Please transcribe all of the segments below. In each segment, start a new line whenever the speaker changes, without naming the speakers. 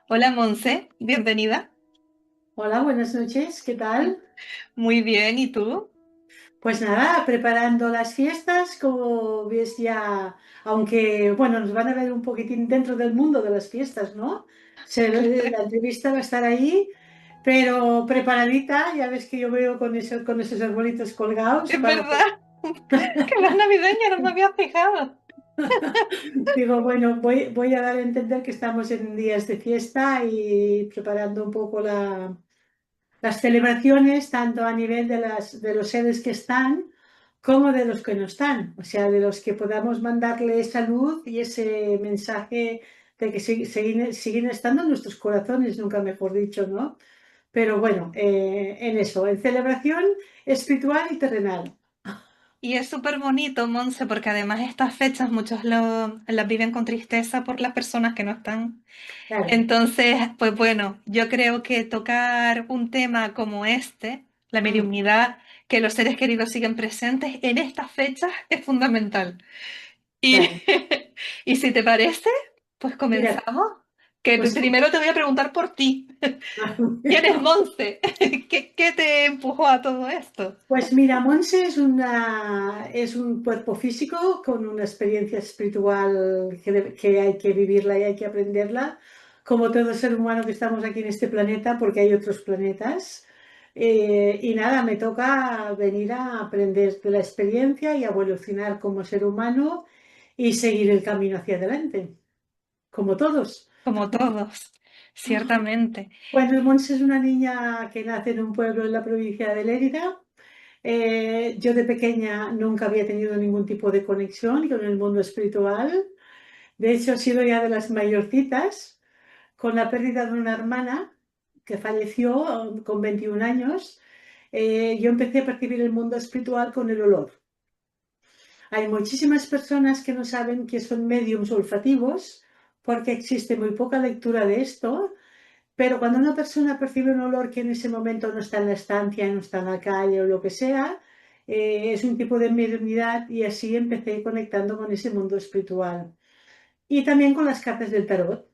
Hola Monse, bienvenida.
Hola, buenas noches, ¿qué tal?
Muy bien, ¿y tú?
Pues nada, preparando las fiestas, como ves ya, aunque bueno, nos van a ver un poquitín dentro del mundo de las fiestas, ¿no? La entrevista va a estar ahí, pero preparadita, ya ves que yo veo con esos arbolitos colgados
Es
para...
verdad que las navideñas no me había fijado.
Digo, bueno, voy a dar a entender que estamos en días de fiesta y preparando un poco las celebraciones, tanto a nivel de los seres que están como de los que no están, o sea, de los que podamos mandarle esa luz y ese mensaje de que siguen estando en nuestros corazones, nunca mejor dicho, ¿no? Pero bueno, en eso, en celebración espiritual y terrenal.
Y es súper bonito, Monse, porque además estas fechas muchos las viven con tristeza por las personas que no están.
Claro,
Entonces, pues bueno, yo creo que tocar un tema como este, la
mm,
mediunidad, que los seres queridos siguen presentes en estas fechas, es fundamental. Y,
claro.
y si te parece, pues
Mira,
comenzamos. Que
pues,
primero te voy a preguntar por ti. ¿Quién es
bueno,
Monse? ¿Qué te empujó a todo esto?
pues mira, Monse es un cuerpo físico con una experiencia espiritual que hay que vivirla y hay que aprenderla, como todo ser humano que estamos aquí en este planeta, porque hay otros planetas. Y nada, me toca venir a aprender de la experiencia y a evolucionar como ser humano y seguir el camino hacia adelante, como todos.
Como todos, ciertamente.
Bueno, Monse es una niña que nace en un pueblo en la provincia de Lérida. Yo de pequeña nunca había tenido ningún tipo de conexión con el mundo espiritual. De hecho, he sido ya de las mayorcitas, con la pérdida de una hermana que falleció con 21 años. Yo empecé a percibir el mundo espiritual con el olor. Hay muchísimas personas que no saben que son mediums olfativos porque existe muy poca lectura de esto, pero cuando una persona percibe un olor que en ese momento no está en la estancia, no está en la calle o lo que sea, es un tipo de mediunidad y así empecé conectando con ese mundo espiritual. Y también con las cartas del tarot.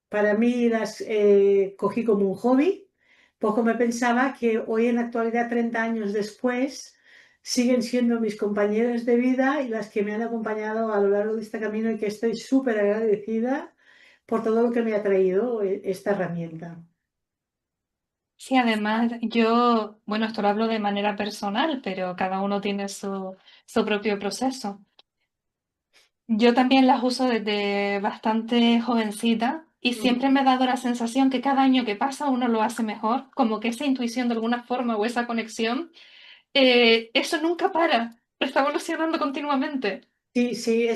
Para mí las cogí como un hobby. Poco me pensaba que hoy en la actualidad, 30 años después, siguen siendo mis compañeras de vida y las que me han acompañado a lo largo de este camino y que estoy súper agradecida por todo lo que me ha traído esta herramienta.
Sí, además yo, bueno, esto lo hablo de manera personal, pero cada uno tiene su propio proceso. Yo también las uso desde bastante jovencita y
Mm.
siempre me ha dado la sensación que cada año que pasa uno lo hace mejor, como que esa intuición de alguna forma o esa conexión, eso nunca para, está evolucionando continuamente.
Sí, sí,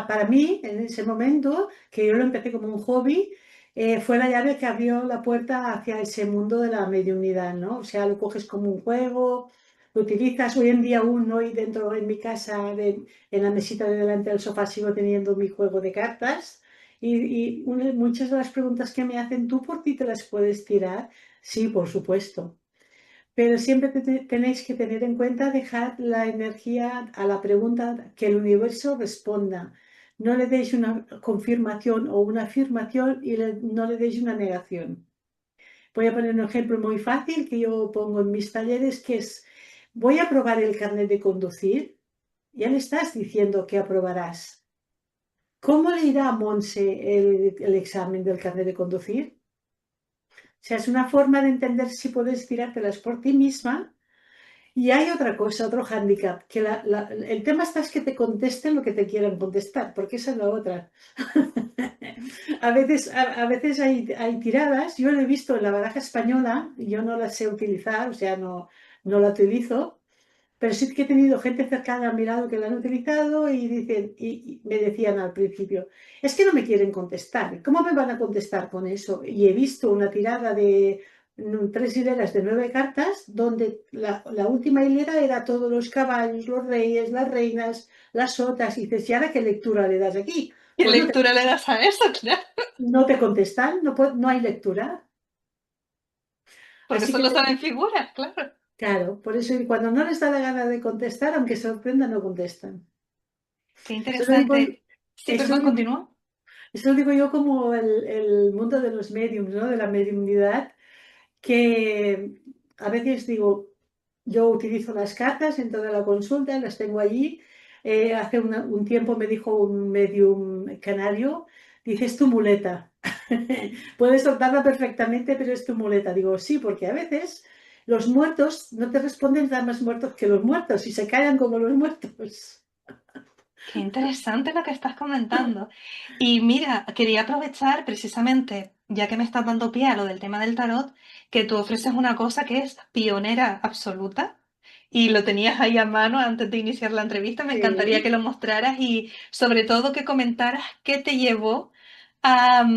para mí, en ese momento, que yo lo empecé como un hobby, fue la llave que abrió la puerta hacia ese mundo de la mediunidad, ¿no? O sea, lo coges como un juego, lo utilizas hoy en día aún, hoy dentro en mi casa, en la mesita de delante del sofá, sigo teniendo mi juego de cartas y muchas de las preguntas que me hacen, ¿tú por ti te las puedes tirar? Sí, por supuesto. Pero siempre tenéis que tener en cuenta dejar la energía a la pregunta que el universo responda. No le deis una confirmación o una afirmación y no le deis una negación. Voy a poner un ejemplo muy fácil que yo pongo en mis talleres, que es, voy a probar el carnet de conducir. Ya le estás diciendo que aprobarás. ¿Cómo le irá a Monse el examen del carnet de conducir? O sea, es una forma de entender si puedes tirártelas por ti misma. Y hay otra cosa, otro hándicap, que el tema está es que te contesten lo que te quieran contestar, porque esa es la otra. A veces hay tiradas, yo lo he visto en la baraja española, y yo no la sé utilizar, o sea, no la utilizo, pero sí que he tenido gente cercana a mi lado que la han utilizado y me decían al principio, es que no me quieren contestar, ¿cómo me van a contestar con eso? Y he visto una tirada de 3 hileras de 9 cartas, donde la última hilera era todos los caballos, los reyes, las reinas, las sotas, y dices, ¿y ahora qué lectura le das aquí?
¿Qué
Pues
lectura le das a eso? Claro,
no te contestan, no hay lectura.
porque
Así que,
solo saben figuras, claro.
claro, por eso cuando no les da la gana de contestar, aunque sorprenda, no contestan.
Qué
Eso es lo, impor-
interesante. Sí,
eso es
perdón,
lo
continúa.
Eso lo digo yo como el mundo de los mediums, ¿no? De la mediumnidad, que a veces digo, yo utilizo las cartas en toda la consulta, las tengo allí. Hace un tiempo me dijo un medium canario, dice, es tu muleta. Puedes soltarla perfectamente, pero es tu muleta. Digo, sí, porque a veces los muertos no te responden, están más muertos que los muertos y se callan como los muertos.
Qué interesante lo que estás comentando. Y mira, quería aprovechar precisamente, ya que me estás dando pie a lo del tema del tarot, que tú ofreces una cosa que es pionera absoluta y lo tenías ahí a mano antes de iniciar la entrevista. Me encantaría que
Sí,
lo mostraras y sobre todo que comentaras qué te llevó a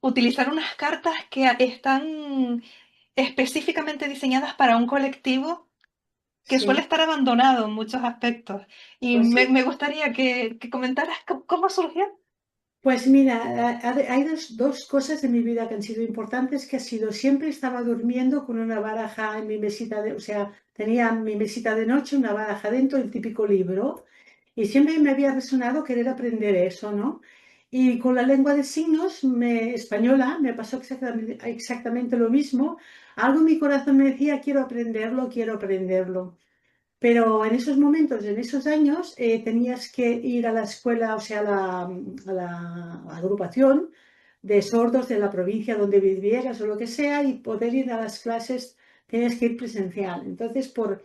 utilizar unas cartas que están específicamente diseñadas para un colectivo que suele
sí.
estar abandonado en muchos aspectos. Y
Pues
me
sí.
gustaría que comentaras cómo surgió.
Pues mira, hay dos cosas de mi vida que han sido importantes, que ha sido siempre estaba durmiendo con una baraja en mi mesita o sea, tenía mi mesita de noche, una baraja dentro, el típico libro, y siempre me había resonado querer aprender eso, ¿no? Y con la lengua de signos española me pasó exactamente lo mismo. Algo en mi corazón me decía, quiero aprenderlo, quiero aprenderlo. Pero en esos momentos, en esos años, tenías que ir a la escuela, o sea, a la agrupación de sordos de la provincia donde vivieras o lo que sea, y poder ir a las clases tenías que ir presencial. Entonces, por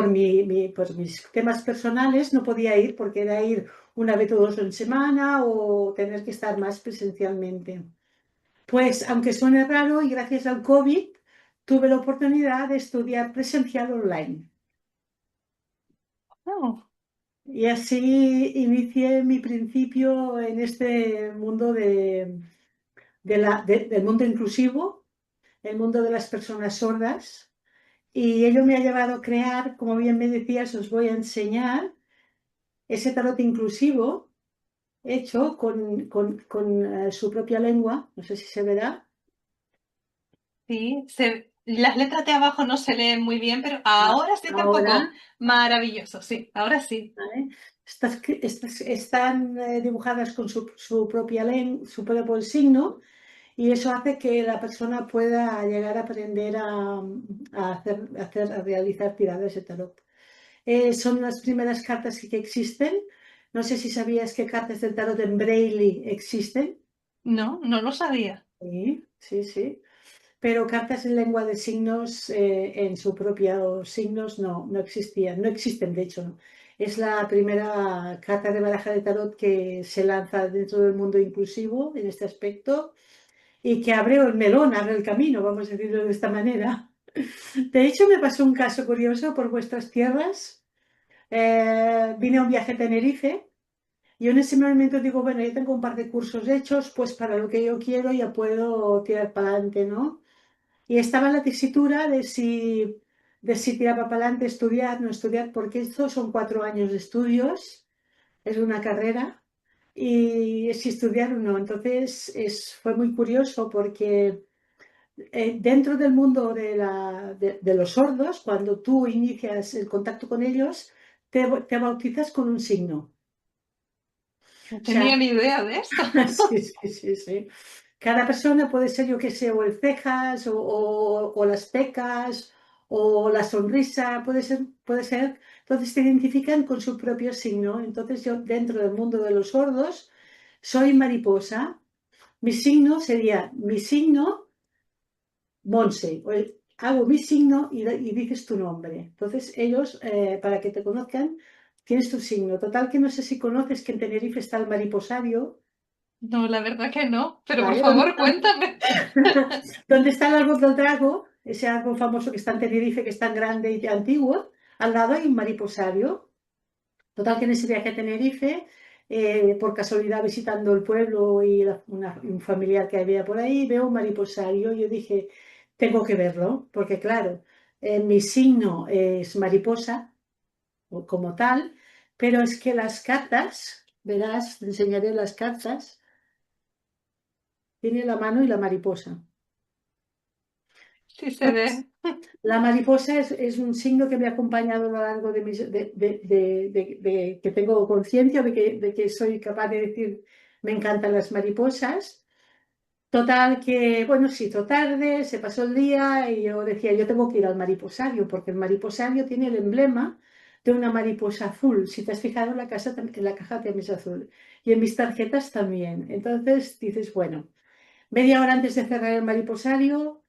mis temas personales no podía ir porque era ir una vez o dos en semana o tener que estar más presencialmente. Pues, aunque suene raro, y gracias al COVID, tuve la oportunidad de estudiar presencial online.
Oh,
Y así inicié mi principio en este mundo del mundo inclusivo, el mundo de las personas sordas. Y ello me ha llevado a crear, como bien me decías, os voy a enseñar ese tarot inclusivo hecho con su propia lengua. No sé si se verá.
sí, las letras de abajo no se leen muy bien, pero ahora sí está un poco
Ahora,
maravilloso, sí, ahora sí.
¿vale? Están dibujadas con su propia lengua, su propio signo. Y eso hace que la persona pueda llegar a aprender a realizar tiradas de tarot. Son las primeras cartas que existen. No sé si sabías que cartas del tarot en Braille existen.
No, no lo sabía.
Sí, sí, sí. Pero cartas en lengua de signos, en su propia signos, no existían. No existen, de hecho, no. Es la primera carta de baraja de tarot que se lanza dentro del mundo inclusivo en este aspecto y que abrió el melón, abre el camino, vamos a decirlo de esta manera. De hecho, me pasó un caso curioso por vuestras tierras. Vine a un viaje a Tenerife y en ese momento digo, bueno, ya tengo un par de cursos hechos, pues para lo que yo quiero ya puedo tirar para adelante, ¿no? Y estaba en la tesitura de si tiraba para adelante, estudiar, no estudiar, porque estos son 4 años de estudios, es una carrera, y si estudiar o no. Entonces fue muy curioso porque dentro del mundo de los sordos, cuando tú inicias el contacto con ellos, te bautizas con un signo.
No
O sea,
tenía ni idea de esto.
sí, sí, sí, sí. Cada persona puede ser, yo qué sé, o el cejas, o las pecas, o la sonrisa, puede ser. Entonces te identifican con su propio signo. Entonces yo, dentro del mundo de los sordos, soy mariposa. Mi signo sería mi signo Monse, hago mi signo y dices tu nombre. Entonces ellos, para que te conozcan, tienes tu signo. Total que no sé si conoces que en Tenerife está el mariposario,
No, la verdad que no, pero por
¿vale?
favor, cuéntame.
Donde está el árbol del drago, ese árbol famoso que está en Tenerife, que es tan grande y antiguo, al lado hay un mariposario. Total que en ese viaje a Tenerife, por casualidad visitando el pueblo y un familiar que había por ahí, veo un mariposario. Yo dije, tengo que verlo, porque claro, mi signo es mariposa como tal, pero es que las cartas, verás, te enseñaré las cartas, tiene la mano y la mariposa.
Sí se ve.
La mariposa es un signo que me ha acompañado a lo largo de que tengo conciencia de que soy capaz de decir. me encantan las mariposas. Total que, bueno, se hizo tarde, se pasó el día y yo decía, yo tengo que ir al mariposario, porque el mariposario tiene el emblema de una mariposa azul. Si te has fijado, en la caja también es azul. Y en mis tarjetas también. Entonces dices, bueno, media hora antes de cerrar el mariposario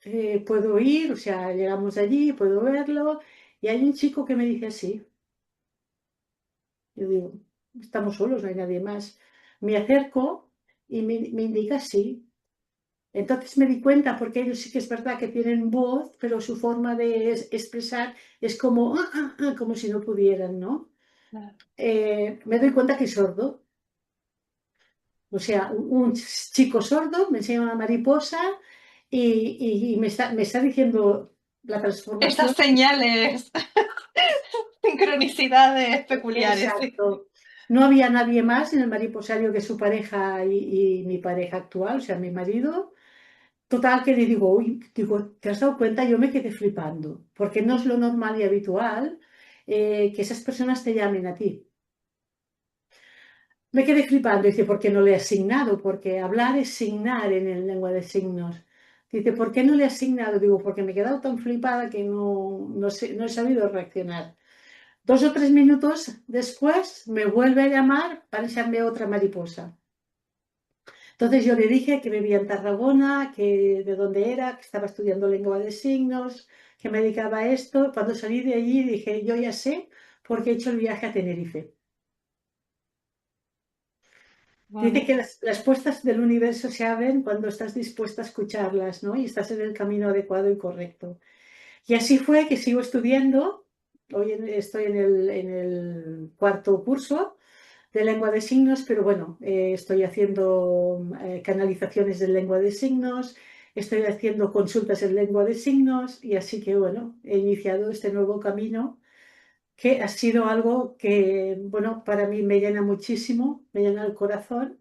puedo ir, o sea, llegamos allí, puedo verlo. Y hay un chico que me dice así, yo digo, estamos solos, no hay nadie más. Me acerco y me indica sí. Entonces me di cuenta, porque ellos sí que es verdad que tienen voz, pero su forma de expresar es como, como si no pudieran, ¿no?
Claro.
Me doy cuenta que es sordo. O sea, un chico sordo me enseña una mariposa y me está diciendo la
Esas
transformación.
señales, sincronicidades peculiares, sí.
Exacto. No había nadie más en el mariposario que su pareja y mi pareja actual, o sea, mi marido. Total, que le digo, uy, digo, ¿te has dado cuenta? Yo me quedé flipando, porque no es lo normal y habitual que esas personas te llamen a ti. Me quedé flipando, dice, ¿por qué no le he asignado? Porque hablar es signar en el lengua de signos. Dice, ¿por qué no le he asignado? Digo, porque me he quedado tan flipada que no he sabido reaccionar. 2 o 3 minutos después me vuelve a llamar para echarme otra mariposa. Entonces yo le dije que vivía en Tarragona, que de dónde era, que estaba estudiando lengua de signos, que me dedicaba a esto. Cuando salí de allí dije, yo ya sé porque he hecho el viaje a Tenerife. Dice que
Bonito.
las puertas del universo se abren cuando estás dispuesta a escucharlas, ¿no? Y estás en el camino adecuado y correcto. Y así fue que sigo estudiando. Estoy en el cuarto curso de lengua de signos, pero bueno, estoy haciendo canalizaciones de lengua de signos, estoy haciendo consultas en lengua de signos y así que bueno, he iniciado este nuevo camino que ha sido algo que, bueno, para mí me llena muchísimo, me llena el corazón.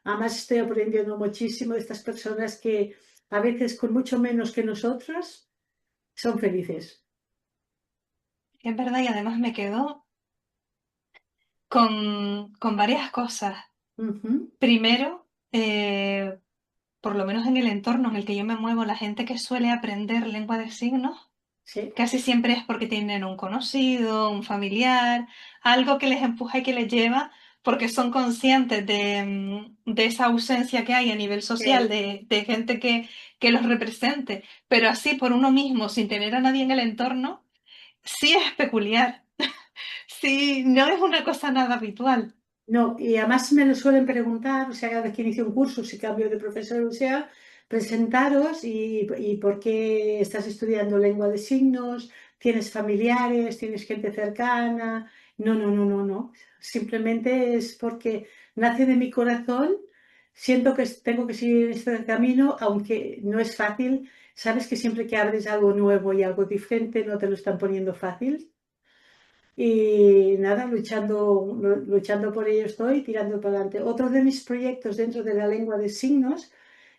Además estoy aprendiendo muchísimo de estas personas que a veces con mucho menos que nosotros son felices.
Es verdad, y además me quedo con varias cosas.
Ujú.
Primero, por lo menos en el entorno en el que yo me muevo, la gente que suele aprender lengua de signos
Sí,
casi siempre es porque tienen un conocido, un familiar, algo que les empuja y que les lleva, porque son conscientes de esa ausencia que hay a nivel social,
sí.
de gente que los represente, pero así por uno mismo, sin tener a nadie en el entorno, sí es peculiar, sí, no es una cosa nada habitual.
No, y además me lo suelen preguntar, o sea, cada vez que inicio un curso, si cambio de profesor, o sea, presentaros y por qué estás estudiando lengua de signos, tienes familiares, tienes gente cercana. No, no, no, no, no. Simplemente es porque nace de mi corazón, siento que tengo que seguir este camino, aunque no es fácil. Sabes que siempre que abres algo nuevo y algo diferente, no te lo están poniendo fácil. Y nada, luchando por ello estoy, tirando para adelante. Otro de mis proyectos dentro de la lengua de signos,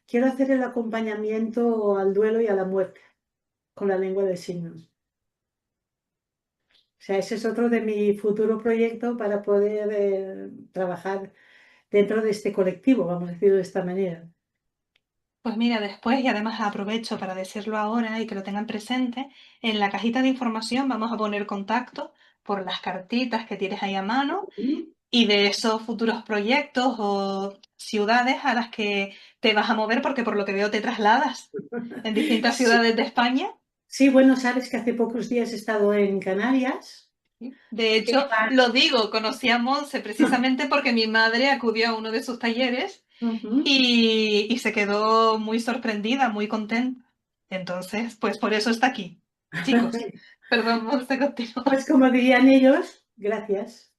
quiero hacer el acompañamiento al duelo y a la muerte con la lengua de signos. O sea, ese es otro de mi futuro proyecto para poder trabajar dentro de este colectivo, vamos a decirlo de esta manera.
Pues mira, después, y además aprovecho para decirlo ahora y que lo tengan presente, en la cajita de información vamos a poner contacto por las cartitas que tienes ahí a mano y de esos futuros proyectos o ciudades a las que te vas a mover, porque por lo que veo te trasladas en distintas
Sí,
ciudades de España.
sí, bueno, sabes que hace pocos días he estado en Canarias.
De hecho, lo digo, conocí a Monse precisamente porque mi madre acudió a uno de sus talleres
Ujú.
y se quedó muy sorprendida, muy contenta. Entonces, pues por eso está aquí. Chicos, perdón, Monse, continúa.
Pues como dirían ellos, gracias.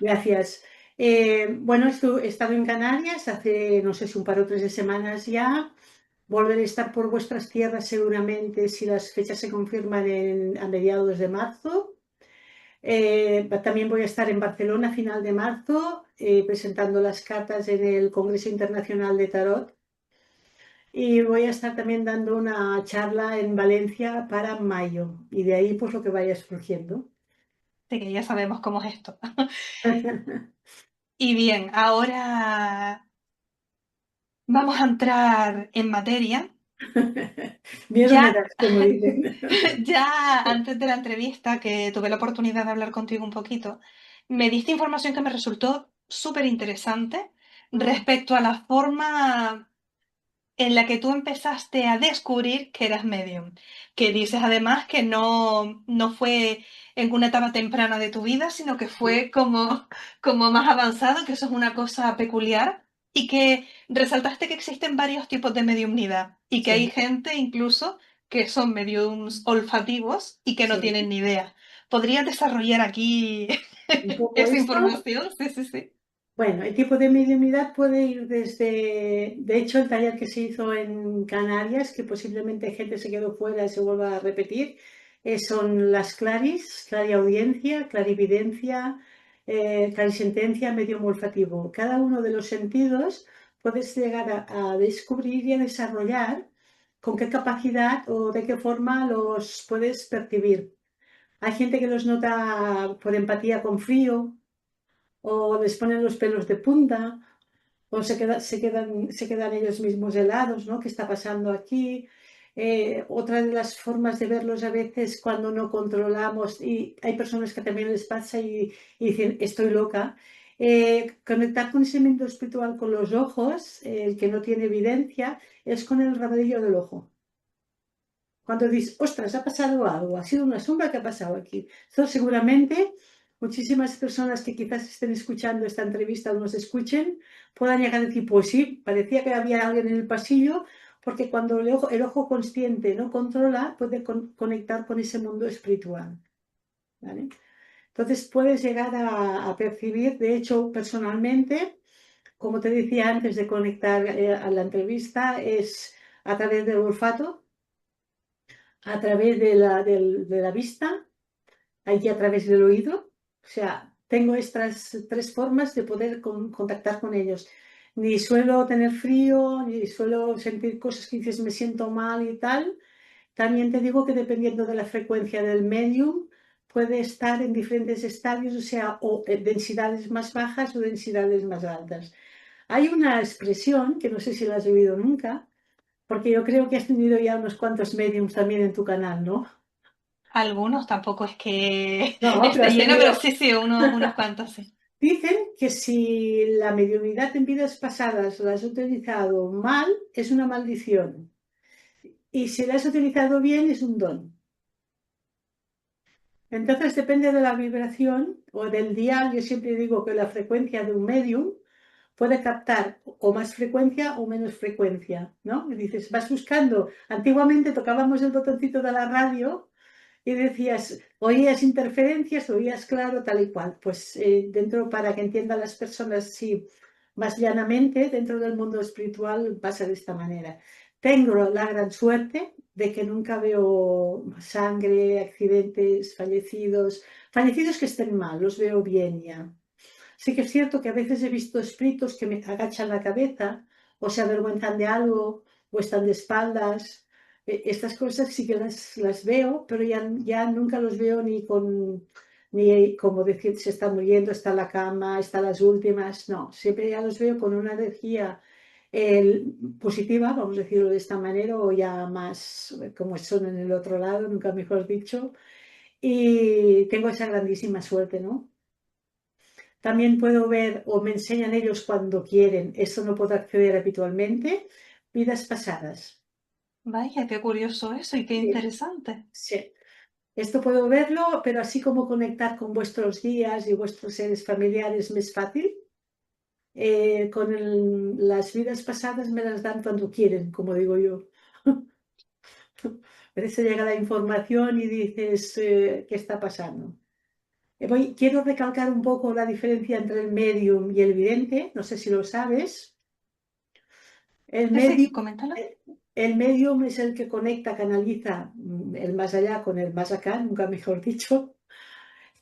Gracias. Bueno, he estado en Canarias hace, no sé si un par o tres de semanas ya. Volveré a estar por vuestras tierras seguramente si las fechas se confirman a mediados de marzo. También voy a estar en Barcelona a final de marzo presentando las cartas en el Congreso Internacional de Tarot. Y voy a estar también dando una charla en Valencia para mayo. Y de ahí pues lo que vaya surgiendo.
Así que ya sabemos cómo es esto. Y bien, ahora vamos a entrar en materia.
Miedo me
Ya,
das, como dicen.
ya antes de la entrevista, que tuve la oportunidad de hablar contigo un poquito, me diste información que me resultó súper interesante
Ah,
respecto a la forma en la que tú empezaste a descubrir que eras medium, que dices además que no fue en una etapa temprana de tu vida, sino que
no,
fue como más avanzado, que eso es una cosa peculiar, y que resaltaste que existen varios tipos de mediumnidad y que hay
sí,
gente incluso que son mediums olfativos y que no
sí.
tienen ni idea. ¿Podrías desarrollar aquí
Un poco
esa
esto.
información? Sí, sí, sí.
Bueno, el tipo de mediunidad puede ir desde, de hecho, el taller que se hizo en Canarias, que posiblemente gente se quedó fuera y se vuelva a repetir, son las claris, clariaudiencia, clarividencia, clarisentencia, medium olfativo. Cada uno de los sentidos puedes llegar a descubrir y a desarrollar con qué capacidad o de qué forma los puedes percibir. Hay gente que los nota por empatía con frío, o les ponen los pelos de punta, o se quedan ellos mismos helados, ¿no? ¿Qué está pasando aquí? Otra de las formas de verlos a veces cuando no controlamos, y hay personas que también les pasa y dicen, estoy loca, conectar con ese mundo espiritual con los ojos, el que no tiene evidencia, es con el rabillo del ojo. Cuando dices, ostras, ha pasado algo, ha sido una sombra que ha pasado aquí. Entonces, seguramente muchísimas personas que quizás estén escuchando esta entrevista o nos escuchen puedan llegar a decir, pues sí, parecía que había alguien en el pasillo, porque cuando el ojo consciente no controla, puede conectar con ese mundo espiritual. ¿Vale? Entonces, puedes llegar a percibir, de hecho, personalmente, como te decía antes de conectar a la entrevista, es a través del olfato, a través de la vista, allí a través del oído. O sea, tengo estas tres formas de poder contactar con ellos. Ni suelo tener frío, ni suelo sentir cosas que dices me siento mal y tal. También te digo que dependiendo de la frecuencia del medium, puede estar en diferentes estadios, o sea, o densidades más bajas o densidades más altas. Hay una expresión que no sé si la has oído nunca, porque yo creo que has tenido ya unos cuantos mediums también en tu canal, ¿no?
Algunos tampoco es que
No, pero
esté
has
lleno, pero
tenido.
sí, sí, unos cuantos sí.
Dicen que si la mediunidad en vidas pasadas la has utilizado mal, es una maldición. Y si la has utilizado bien, es un don. Entonces depende de la vibración o del dial. Yo siempre digo que la frecuencia de un medium puede captar o más frecuencia o menos frecuencia, ¿no? Y dices, vas buscando. Antiguamente tocábamos el botoncito de la radio y decías, oías interferencias, oías claro, tal y cual. Pues dentro, para que entiendan las personas, sí, más llanamente, dentro del mundo espiritual pasa de esta manera. Tengo la gran suerte de que nunca veo sangre, accidentes, fallecidos que estén mal, los veo bien ya. Sí que es cierto que a veces he visto espíritus que me agachan la cabeza o se avergüenzan de algo o están de espaldas. Estas cosas sí que las veo, pero ya nunca los veo ni como decir se está muriendo, está en la cama, está las últimas. No, siempre ya los veo con una energía positiva, vamos a decirlo de esta manera, o ya más como son en el otro lado, nunca mejor dicho. Y tengo esa grandísima suerte, ¿no? También puedo ver o me enseñan ellos cuando quieren, eso no puedo acceder habitualmente, vidas pasadas.
Vaya, qué curioso eso y qué
Sí,
interesante.
sí. Esto puedo verlo, pero así como conectar con vuestros guías y vuestros seres familiares me es fácil. Con las vidas pasadas me las dan cuando quieren, como digo yo. A veces llega la información y dices, ¿qué está pasando? Quiero recalcar un poco la diferencia entre el medium y el vidente, no sé si lo sabes. El
Sí, sí,
medium,
coméntalo.
el medium es el que conecta, canaliza el más allá con el más acá, nunca mejor dicho,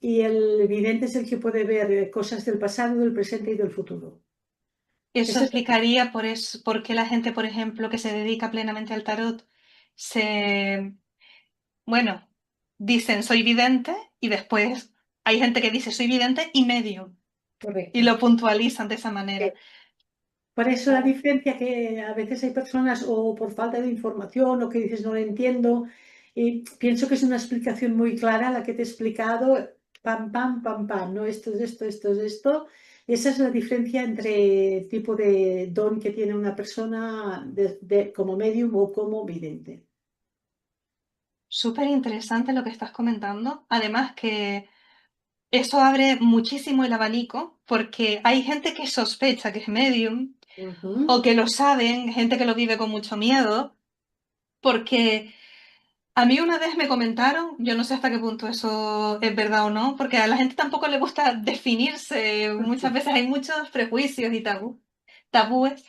y el vidente es el que puede ver cosas del pasado, del presente y del futuro.
Eso
Ese es
explicaría por qué la gente, por ejemplo, que se dedica plenamente al tarot, se, bueno, dicen soy vidente y después hay gente que dice soy vidente y medio. y
correcto.
lo puntualizan de esa manera.
Por eso la
Claro.
diferencia que a veces hay personas o por falta de información o que dices no lo entiendo, y pienso que es una explicación muy clara la que te he explicado, pam, pam, pam, pam, no, esto es esto, esto es esto. Esa es la diferencia entre el tipo de don que tiene una persona como medium o como vidente.
Súper interesante lo que estás comentando. Además que eso abre muchísimo el abanico porque hay gente que sospecha que es medium o
Ujú,
que lo saben, gente que lo vive con mucho miedo, porque a mí una vez me comentaron, yo no sé hasta qué punto eso es verdad o no, porque a la gente tampoco le gusta definirse, muchas veces hay muchos prejuicios y tabúes,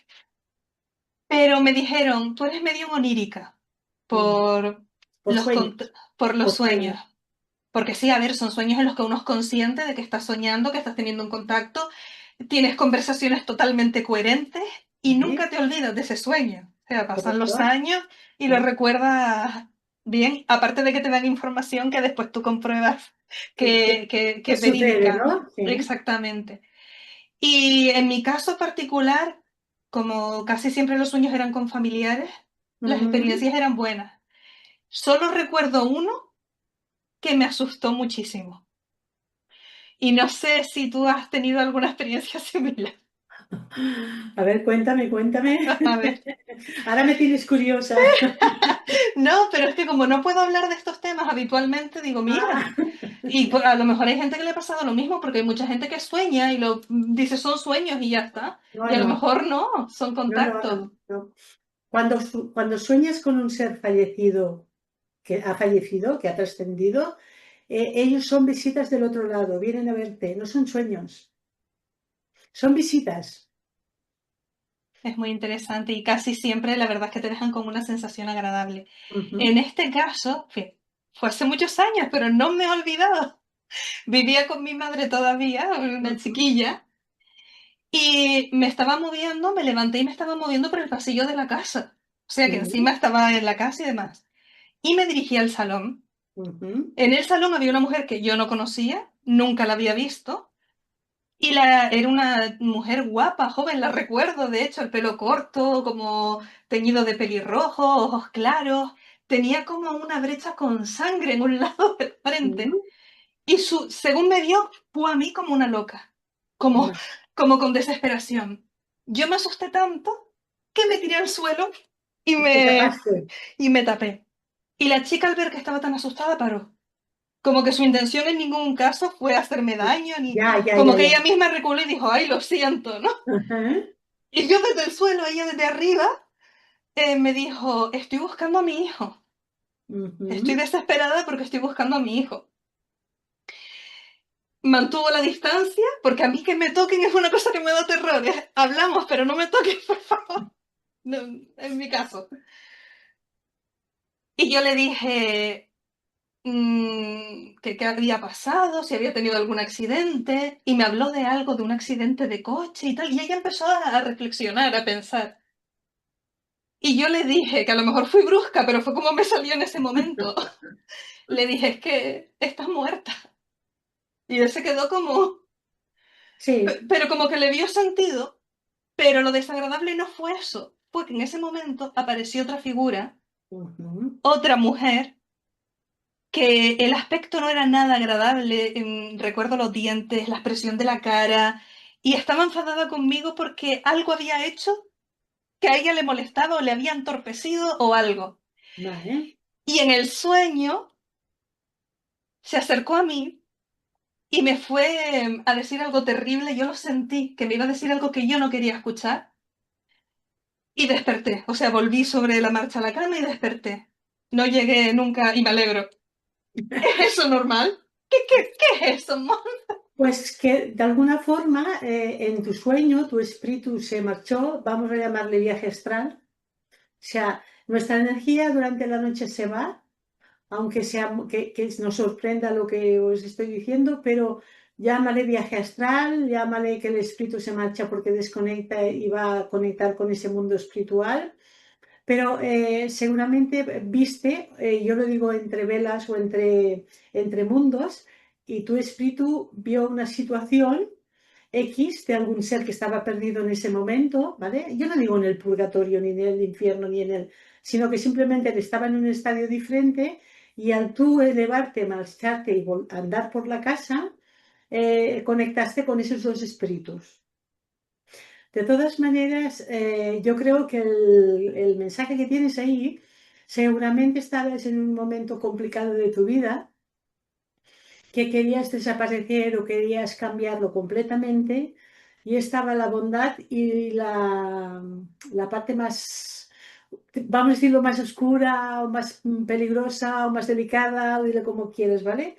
pero me dijeron, tú eres medium onírica
ujú.
por
Por sueños,
por los
por sueños.
sueños. Porque sí, a ver, son sueños en los que uno es consciente de que estás soñando, que estás teniendo un contacto, tienes conversaciones totalmente coherentes y nunca
¿Eh?
te olvidas de ese sueño. O sea, pasan los
¿Correcto?
años y lo
¿Eh?
recuerdas bien, aparte de que te dan información que después tú compruebas que
¿Qué
es
sucede,
verídica.
no? Sí.
Exactamente. Y en mi caso particular, como casi siempre los sueños eran con familiares, las
Ujú.
experiencias eran buenas. Solo recuerdo uno que me asustó muchísimo. Y no sé si tú has tenido alguna experiencia similar.
A ver, cuéntame, cuéntame.
A ver.
Ahora me tienes curiosa.
No, pero es que como no puedo hablar de estos temas habitualmente, digo, mira,
Ah,
y pues, a lo mejor hay gente que le ha pasado lo mismo, porque hay mucha gente que sueña y lo dice son sueños y ya está.
no,
Y a lo
no,
mejor no, son
no, no,
contactos.
no, no. Cuando sueñas con un ser fallecido, que ha fallecido, que ha trascendido, ellos son visitas del otro lado, vienen a verte, no son sueños, son visitas.
Es muy interesante y casi siempre la verdad es que te dejan con una sensación agradable.
Ujú,
En este caso, fue hace muchos años, pero no me he olvidado. Vivía con mi madre todavía, una
ujú,
chiquilla. Y me estaba moviendo, me levanté y me estaba moviendo por el pasillo de la casa. O sea que encima
sí,
estaba en la casa y demás. Y me dirigí al salón.
ujú,
En el salón había una mujer que yo no conocía, nunca la había visto. Y era una mujer guapa, joven, la recuerdo, de hecho, el pelo corto, como teñido de pelirrojo, ojos claros. Tenía como una brecha con sangre en un lado del frente.
ujú.
Y según me vio, fue a mí como una loca, como,
Va,
como con desesperación. Yo me asusté tanto que me tiré al suelo y
y te tapaste.
y me tapé. Y la chica al ver que estaba tan asustada paró. Como que su intención en ningún caso fue hacerme daño, ni
Ya, ya,
como
ya,
que
ya.
ella misma reculó y dijo, ay, lo siento, ¿no?
Ajá,
Y yo desde el suelo, ella desde arriba, me dijo, estoy buscando a mi hijo. Estoy
ujú.
desesperada porque estoy buscando a mi hijo. Mantuvo la distancia, porque a mí que me toquen es una cosa que me da terror. Hablamos, pero no me toques, por favor. No, en mi caso. Y yo le dije que qué había pasado, si había tenido algún accidente, y me habló de algo, de un accidente de coche y tal, y ella empezó a reflexionar, a pensar. Y yo le dije, que a lo mejor fui brusca, pero fue como me salió en ese momento. Le dije, es que estás muerta. Y él se quedó como,
Sí.
pero como que le vio sentido. Pero lo desagradable no fue eso, fue que en ese momento apareció otra figura,
Ujú.
otra mujer, que el aspecto no era nada agradable, recuerdo los dientes, la expresión de la cara, y estaba enfadada conmigo porque algo había hecho que a ella le molestaba o le había entorpecido o algo.
Vale.
Y en el sueño se acercó a mí y me fue a decir algo terrible, yo lo sentí, que me iba a decir algo que yo no quería escuchar. Y desperté, o sea, volví sobre la marcha a la cama y desperté. No llegué nunca y me alegro. ¿Es eso normal? ¿Qué es eso, Mon?
Pues que de alguna forma en tu sueño tu espíritu se marchó, vamos a llamarle viaje astral. O sea, nuestra energía durante la noche se va, aunque que nos sorprenda lo que os estoy diciendo, pero llámale viaje astral, llámale que el espíritu se marcha porque desconecta y va a conectar con ese mundo espiritual. Pero seguramente viste, yo lo digo entre velas o entre mundos, y tu espíritu vio una situación X de algún ser que estaba perdido en ese momento, ¿vale? Yo no digo en el purgatorio, ni en el infierno, ni en el, sino que simplemente él estaba en un estadio diferente y al tú elevarte, marcharte y andar por la casa, conectaste con esos dos espíritus. De todas maneras, yo creo que el mensaje que tienes ahí, seguramente estabas en un momento complicado de tu vida, que querías desaparecer o querías cambiarlo completamente, y estaba la bondad y la parte más, vamos a decirlo, más oscura o más peligrosa o más delicada, o dile como quieres, ¿vale?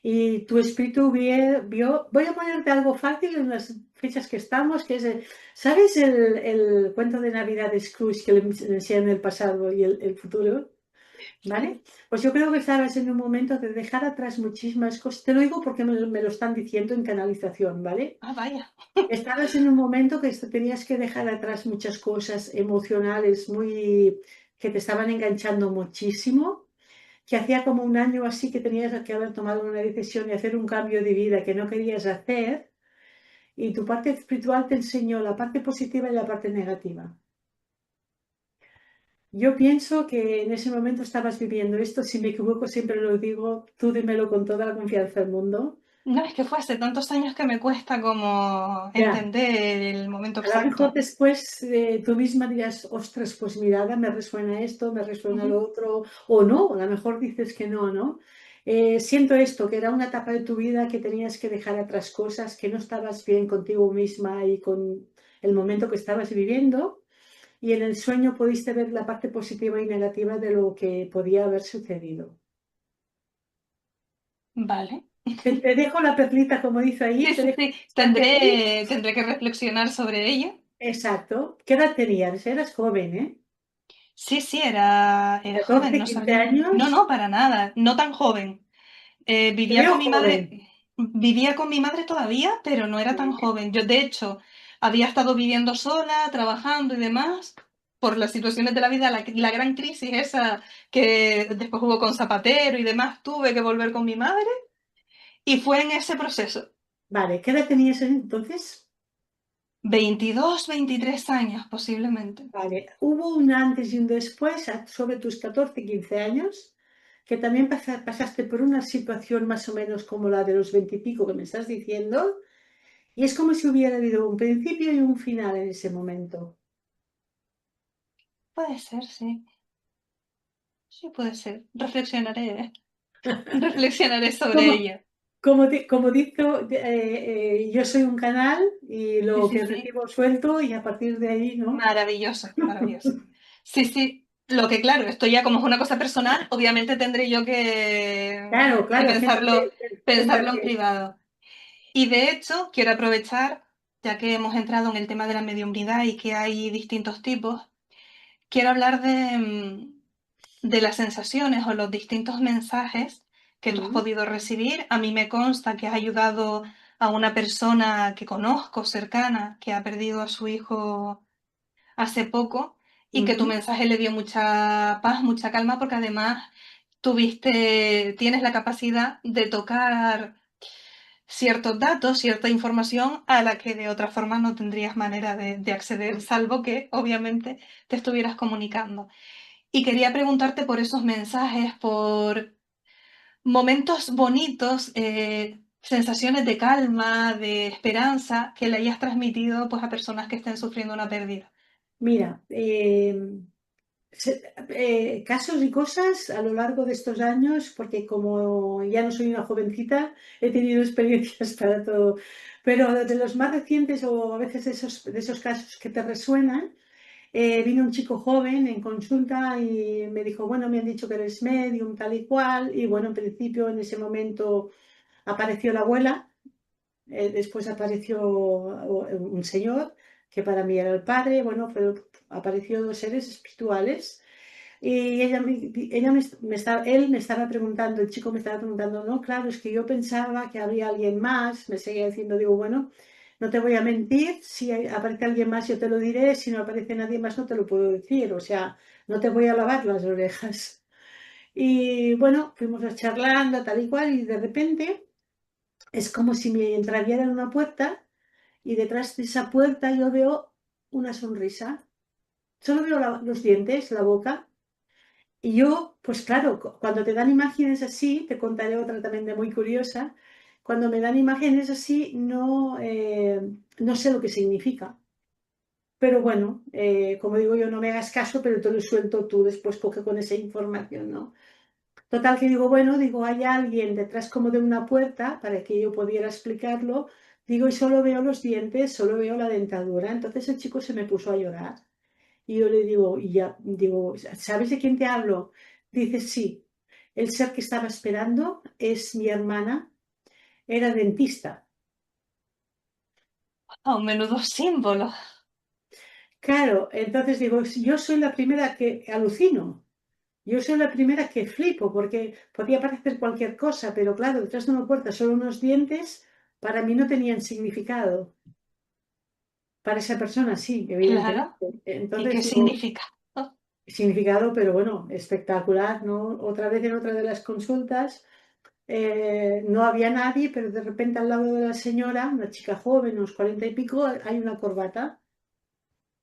Y tu espíritu voy a ponerte algo fácil en las fechas que estamos, que es, ¿sabes el cuento de Navidad de Scrooge que le enseñan el pasado y el futuro? ¿Vale?
Sí.
Pues yo creo que estabas en un momento de dejar atrás muchísimas cosas. Te lo digo porque me lo están diciendo en canalización, ¿vale?
Ah, vaya.
Estabas en un momento que tenías que dejar atrás muchas cosas emocionales muy que te estaban enganchando muchísimo, que hacía como un año así que tenías que haber tomado una decisión y hacer un cambio de vida que no querías hacer, y tu parte espiritual te enseñó la parte positiva y la parte negativa. Yo pienso que en ese momento estabas viviendo esto, si me equivoco siempre lo digo, tú dímelo con toda la confianza del mundo.
No, es que fue hace tantos años que me cuesta como
Ya,
entender el momento
a lo mejor
exacto.
después tú misma dirás, ostras, pues mira, ahora me resuena esto, me resuena lo
Ujú.
otro, o no, a lo mejor dices que no, ¿no? Siento esto, que era una etapa de tu vida que tenías que dejar atrás cosas, que no estabas bien contigo misma y con el momento que estabas viviendo, y en el sueño pudiste ver la parte positiva y negativa de lo que podía haber sucedido.
Vale.
Te dejo la perlita, como dice ahí,
Sí,
te
sí,
dejo
sí.
instante ahí.
Tendré que reflexionar sobre ello.
Exacto. ¿Qué edad tenías? Eras joven, ¿eh?
Sí, sí, era joven,
14,
no
15
sabía. No,
años.
no, para nada, no tan joven.
Te
Vivía
veo
con mi madre,
joven.
vivía con mi madre todavía, pero no era tan
Vale.
joven. Yo, de hecho, había estado viviendo sola, trabajando y demás, por las situaciones de la vida, la gran crisis esa que después hubo con Zapatero y demás, tuve que volver con mi madre y fue en ese proceso.
Vale, ¿qué edad tenías entonces?
22, 23 años posiblemente.
Vale, hubo un antes y un después sobre tus 14, 15 años, que también pasaste por una situación más o menos como la de los 20 y pico que me estás diciendo, y es como si hubiera habido un principio y un final en ese momento.
Puede ser, sí. Sí, puede ser. Reflexionaré, reflexionaré sobre
Como,
ello.
como digo, yo soy un canal y
Sí,
lo
sí,
que
sí.
recibo suelto y a partir de ahí, ¿no?
Maravilloso, maravilloso. Sí, sí. Lo que claro, esto ya como es una cosa personal, obviamente tendré yo
Claro,
que
claro,
pensarlo en
céntrate.
privado. Y de hecho, quiero aprovechar, ya que hemos entrado en el tema de la mediumnidad y que hay distintos tipos, quiero hablar de las sensaciones o los distintos mensajes que tú has
Mm,
podido recibir. A mí me consta que has ayudado a una persona que conozco cercana que ha perdido a su hijo hace poco y que tu
ujú,
mensaje le dio mucha paz, mucha calma, porque además tienes la capacidad de tocar ciertos datos, cierta información a la que de otra forma no tendrías manera de acceder, salvo que obviamente te estuvieras comunicando. Y quería preguntarte por esos mensajes, por momentos bonitos, sensaciones de calma, de esperanza que le hayas transmitido pues, a personas que estén sufriendo una pérdida.
Mira, casos y cosas a lo largo de estos años, porque como ya no soy una jovencita, he tenido experiencias para todo, pero de los más recientes o a veces de esos casos que te resuenan, vino un chico joven en consulta y me dijo, bueno, me han dicho que eres medium, tal y cual, y bueno, en principio en ese momento apareció la abuela. Después apareció un señor que para mí era el padre, bueno, pero apareció dos seres espirituales y él me estaba preguntando, el chico me estaba preguntando, no, claro, es que yo pensaba que había alguien más, me seguía diciendo, digo, bueno, no te voy a mentir, si aparece alguien más yo te lo diré, si no aparece nadie más no te lo puedo decir, o sea, no te voy a lavar las orejas. Y bueno, fuimos charlando tal y cual y de repente es como si me entraviera en una puerta y detrás de esa puerta yo veo una sonrisa. Solo veo los dientes, la boca. Y yo, pues claro, cuando te dan imágenes así, te contaré otra también de muy curiosa, cuando me dan imágenes así no, no sé lo que significa. Pero bueno, como digo yo, no me hagas caso, pero te lo suelto tú, después coge con esa información, ¿no? Total que digo, bueno, digo, hay alguien detrás como de una puerta para que yo pudiera explicarlo. Digo, y solo veo los dientes, solo veo la dentadura. Entonces el chico se me puso a llorar. Y yo le digo, y ya, digo, ¿sabes de quién te hablo? Dice, sí, el ser que estaba esperando es mi hermana, era dentista.
Oh, menudo símbolo.
Claro, entonces digo, yo soy la primera que alucino. Yo soy la primera que flipo porque podía parecer cualquier cosa, pero claro, detrás de una puerta solo unos dientes, para mí no tenían significado. Para esa persona sí,
Claro.
evidentemente.
¿Y
Entonces
qué
digo,
significa? Oh,
significado, pero bueno, espectacular, ¿no? Otra vez en otra de las consultas, no había nadie, pero de repente al lado de la señora, una chica joven, unos 40 y pico, hay una corbata,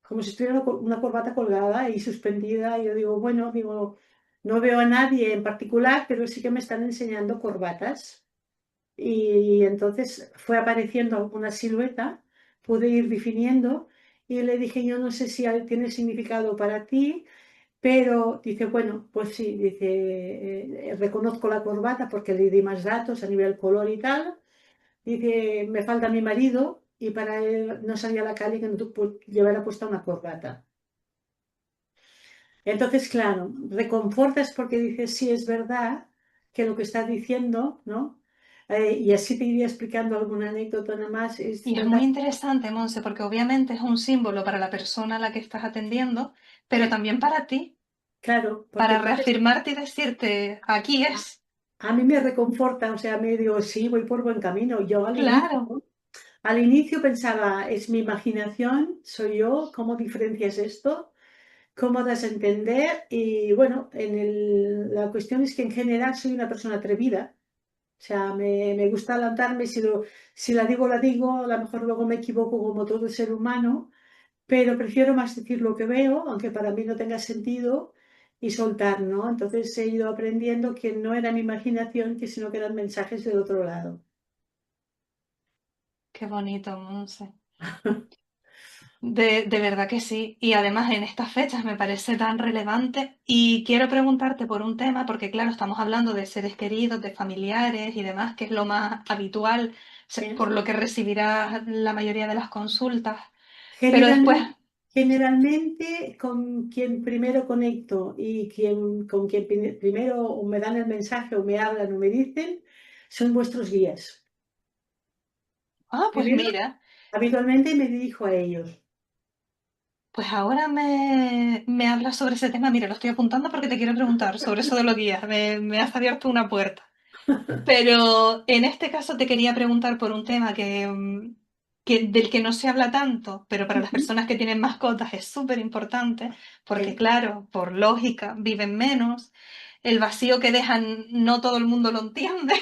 como si estuviera una corbata colgada y suspendida. Y yo digo, bueno, digo, no veo a nadie en particular, pero sí que me están enseñando corbatas. Y entonces fue apareciendo alguna silueta, pude ir definiendo y le dije, yo no sé si tiene significado para ti, pero dice, bueno, pues sí, dice, reconozco la corbata porque le di más datos a nivel color y tal. Dice, me falta mi marido y para él no salía a la calle que no llevara puesta una corbata. Entonces, claro, reconfortas porque dices, sí, es verdad que lo que estás diciendo, ¿no? Y así te iría explicando alguna anécdota nada más. Es
y es muy
verdad,
interesante, Monse, porque obviamente es un símbolo para la persona a la que estás atendiendo, pero también para ti,
claro, porque
para
entonces
reafirmarte y decirte, aquí
a,
es.
a mí me reconforta, o sea, me digo, sí, voy por buen camino. Yo
Claro,
al inicio pensaba, es mi imaginación, soy yo, ¿cómo diferencias esto? ¿Cómo das a entender? Y bueno, la cuestión es que en general soy una persona atrevida. O sea, me gusta adelantarme, si la digo, la digo, a lo mejor luego me equivoco como todo ser humano, pero prefiero más decir lo que veo, aunque para mí no tenga sentido, y soltar, ¿no? Entonces he ido aprendiendo que no era mi imaginación, sino que eran mensajes del otro lado.
qué bonito, Monse. De verdad que sí. Y además en estas fechas me parece tan relevante. Y quiero preguntarte por un tema, porque claro, estamos hablando de seres queridos, de familiares y demás, que es lo más habitual,
¿Sí?
por lo que recibirás la mayoría de las consultas. Pero después,
Generalmente, generalmente con quien primero conecto y con quien primero o me dan el mensaje o me hablan o me dicen, son vuestros guías.
pues
Primero,
mira.
habitualmente me dirijo a ellos.
Pues ahora me hablas sobre ese tema. Mira, lo estoy apuntando porque te quiero preguntar sobre eso de los guías. Me has abierto una puerta. Pero en este caso te quería preguntar por un tema del que no se habla tanto, pero para las
Ujú.
personas que tienen mascotas es súper importante, porque
Sí,
claro, por lógica, viven menos. El vacío que dejan no todo el mundo lo entiende.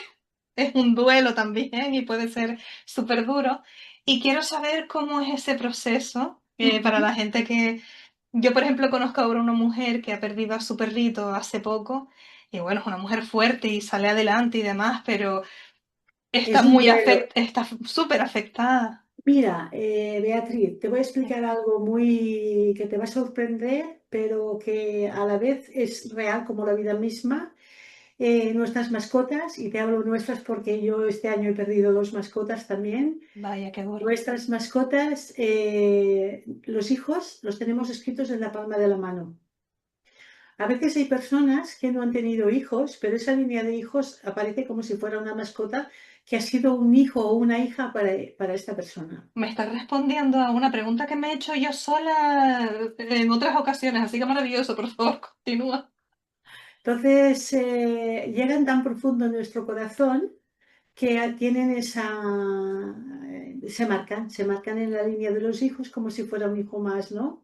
Es un duelo también y puede ser súper duro. Y quiero saber cómo es ese proceso para
ujú.
la gente que... Yo, por ejemplo, conozco ahora una mujer que ha perdido a su perrito hace poco y bueno, es una mujer fuerte y sale adelante y demás, pero
Es un duelo.
está súper afectada.
Mira, Beatriz, te voy a
Sí.
explicar algo muy que te va a sorprender, pero que a la vez es real como la vida misma. Nuestras mascotas, y te hablo nuestras porque yo este año he perdido dos mascotas también.
Vaya, qué duro.
Nuestras mascotas, los hijos los tenemos escritos en la palma de la mano. A veces hay personas que no han tenido hijos, pero esa línea de hijos aparece como si fuera una mascota que ha sido un hijo o una hija para esta persona.
Me estás respondiendo a una pregunta que me he hecho yo sola en otras ocasiones, así que maravilloso, por favor, continúa.
Entonces, llegan tan profundo en nuestro corazón que tienen se marcan en la línea de los hijos como si fuera un hijo más, ¿no?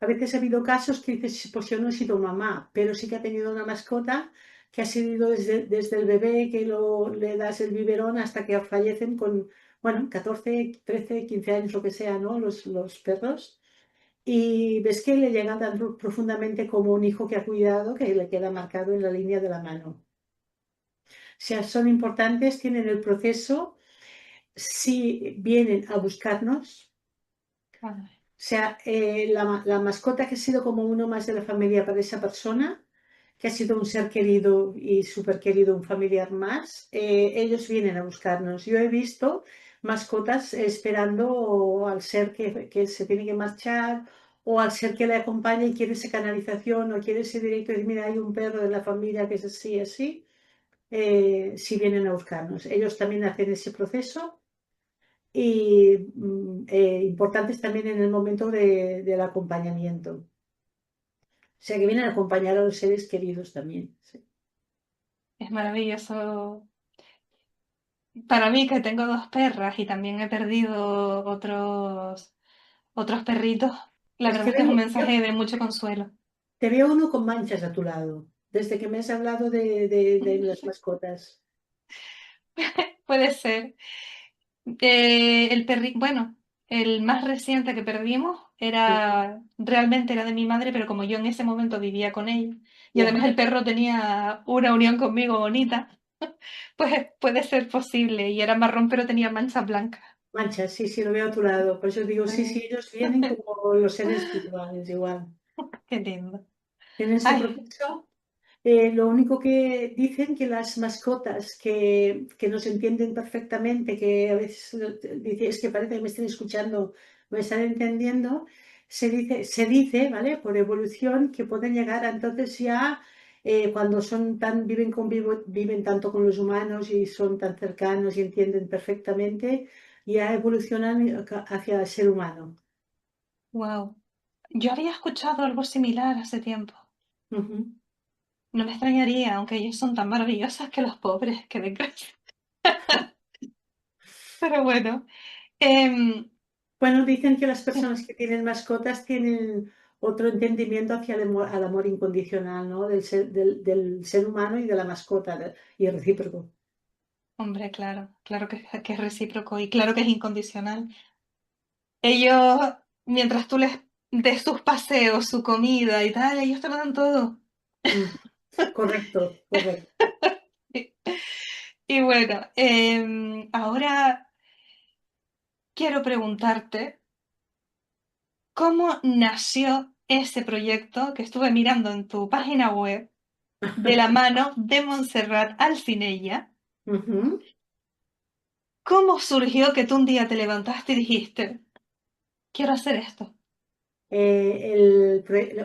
A veces ha habido casos que dices, pues yo no he sido mamá, pero sí que ha tenido una mascota que ha sido desde el bebé que le das el biberón hasta que fallecen bueno, 14, 13, 15 años, lo que sea, ¿no? Los perros. Y ves que le llega tan profundamente como un hijo que ha cuidado, que le queda marcado en la línea de la mano. O sea, son importantes, tienen el proceso, si vienen a buscarnos.
Ay,
O sea, la mascota que ha sido como uno más de la familia para esa persona, que ha sido un ser querido y súper querido, un familiar más, ellos vienen a buscarnos. Yo he visto mascotas esperando al ser que se tiene que marchar o al ser que le acompaña y quiere esa canalización o quiere ese directo y dice, mira, hay un perro de la familia que es así, así, si vienen a buscarnos. Ellos también hacen ese proceso y importantes también en el momento del acompañamiento. O sea, que vienen a acompañar a los seres queridos también. Sí.
es maravilloso. Para mí que tengo dos perras y también he perdido otros perritos, la
Es
verdad
que
es que es un mensaje de mucho consuelo.
te veo uno con manchas a tu lado, desde que me has hablado de las mascotas.
Puede ser. Bueno, el más reciente que perdimos
Ujú.
realmente era de mi madre, pero como yo en ese momento vivía con ella y
Ya,
además el perro tenía una unión conmigo bonita, pues puede ser posible y era marrón pero tenía manchas blancas.
manchas, sí, sí, lo veo a tu lado. Por eso digo, sí, sí,
Sí.
ellos vienen como los seres espirituales, igual.
Qué lindo.
Tienen ese
Ay,
proceso. Lo único que dicen que las mascotas que nos entienden perfectamente, que a veces es que parece que me estén escuchando, me están entendiendo, se dice, ¿vale? Por evolución que pueden llegar a entonces ya cuando viven tanto con los humanos y son tan cercanos y entienden perfectamente, ya evolucionan hacia el ser humano.
wow. Yo había escuchado algo similar hace tiempo.
Ujú.
No me extrañaría, aunque ellos son tan maravillosas que los pobres, que desgracia. Pero bueno, em,
Bueno, dicen que las
sí,
personas que tienen mascotas tienen otro entendimiento hacia al amor incondicional, ¿no? Del ser humano y de la mascota, y recíproco.
hombre, claro, claro que es recíproco y claro que es incondicional. Ellos, mientras tú les des sus paseos, su comida y tal, ellos te lo dan todo.
Mm, correcto, correcto.
Y bueno, ahora quiero preguntarte, ¿cómo nació ese proyecto que estuve mirando en tu página web de la mano de Montserrat Alcinella?
Ujú.
¿Cómo surgió que tú un día te levantaste y dijiste, quiero hacer esto?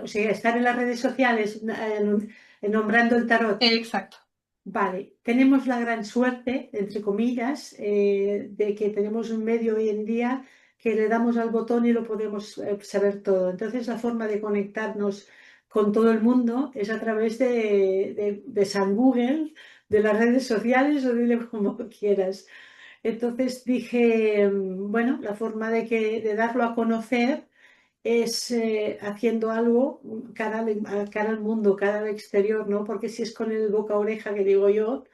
O sea, estar en las redes sociales nombrando el tarot.
Exacto.
Vale, tenemos la gran suerte, entre comillas, de que tenemos un medio hoy en día que le damos al botón y lo podemos saber todo. Entonces, la forma de conectarnos con todo el mundo es a través de San Google, de las redes sociales o dile como quieras. Entonces dije, bueno, la forma de darlo a conocer es haciendo algo cara al mundo, cara al exterior, ¿no? Porque si es con el boca a oreja, que digo yo,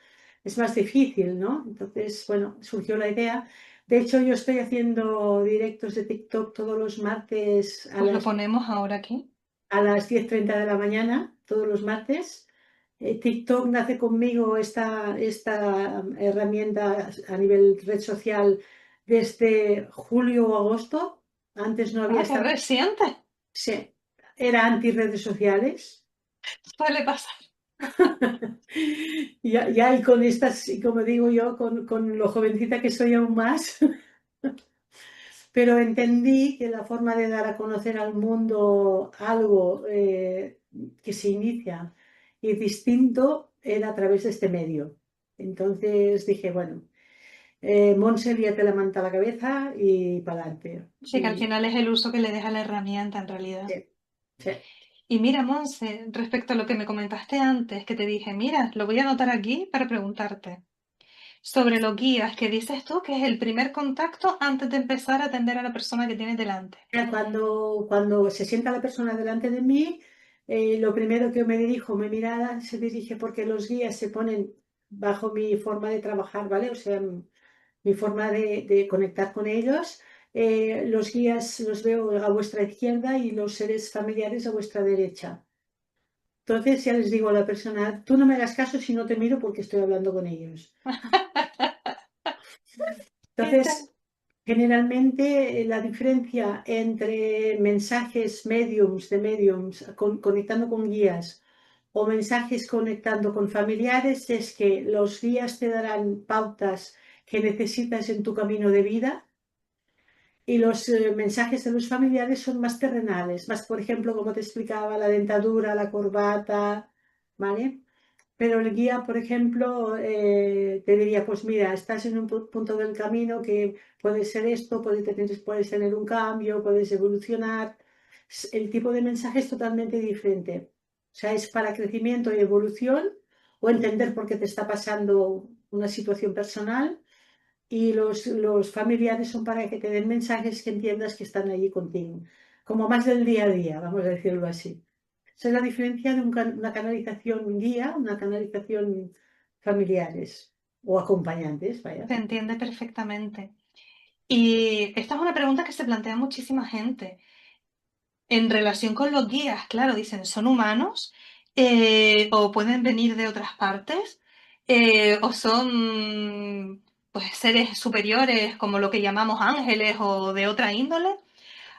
es más difícil, ¿no? Entonces, bueno, surgió la idea. De hecho, yo estoy haciendo directos de TikTok todos los martes a
Pues lo
las,
ponemos ahora aquí.
a las 10:30 de la mañana, todos los martes. TikTok nace conmigo esta herramienta a nivel red social desde julio o agosto. Antes no había
Ah, qué
estado.
reciente.
Sí, era anti redes sociales.
Suele pasar.
Ya, y con estas, y como digo yo, con lo jovencita que soy aún más, pero entendí que la forma de dar a conocer al mundo algo que se inicia y distinto era a través de este medio. Entonces dije, bueno, Monse, líate la manta a la cabeza y para adelante.
Sí, que al
Y
final es el uso que le deja la herramienta en realidad.
sí, sí.
Y mira, Monse, respecto a lo que me comentaste antes, que te dije, mira, lo voy a anotar aquí para preguntarte. Sobre los guías, que dices tú que es el primer contacto antes de empezar a atender a la persona que tienes delante.
Cuando se sienta la persona delante de mí, lo primero que me dirijo, mi mirada se dirige porque los guías se ponen bajo mi forma de trabajar, ¿vale? O sea, mi forma de conectar con ellos. Los guías los veo a vuestra izquierda y los seres familiares a vuestra derecha. Entonces ya les digo a la persona, tú no me hagas caso si no te miro porque estoy hablando con ellos.
¿Qué tal?
Entonces, generalmente la diferencia entre mensajes mediums de mediums conectando con guías o mensajes conectando con familiares es que los guías te darán pautas que necesitas en tu camino de vida y los mensajes de los familiares son más terrenales, más por ejemplo, como te explicaba, la dentadura, la corbata, ¿vale? Pero el guía, por ejemplo, te diría, pues mira, estás en un punto del camino que puede ser esto, puedes tener un cambio, puedes evolucionar. El tipo de mensaje es totalmente diferente. O sea, es para crecimiento y evolución o entender por qué te está pasando una situación personal. Y los familiares son para que te den mensajes que entiendas que están allí contigo, como más del día a día, vamos a decirlo así. Esa es la diferencia de una canalización guía, una canalización familiares o acompañantes, vaya.
Se entiende perfectamente. Y esta es una pregunta que se plantea muchísima gente. En relación con los guías, claro, dicen, ¿son humanos? ¿O pueden venir de otras partes? ¿O son pues, seres superiores como lo que llamamos ángeles o de otra índole?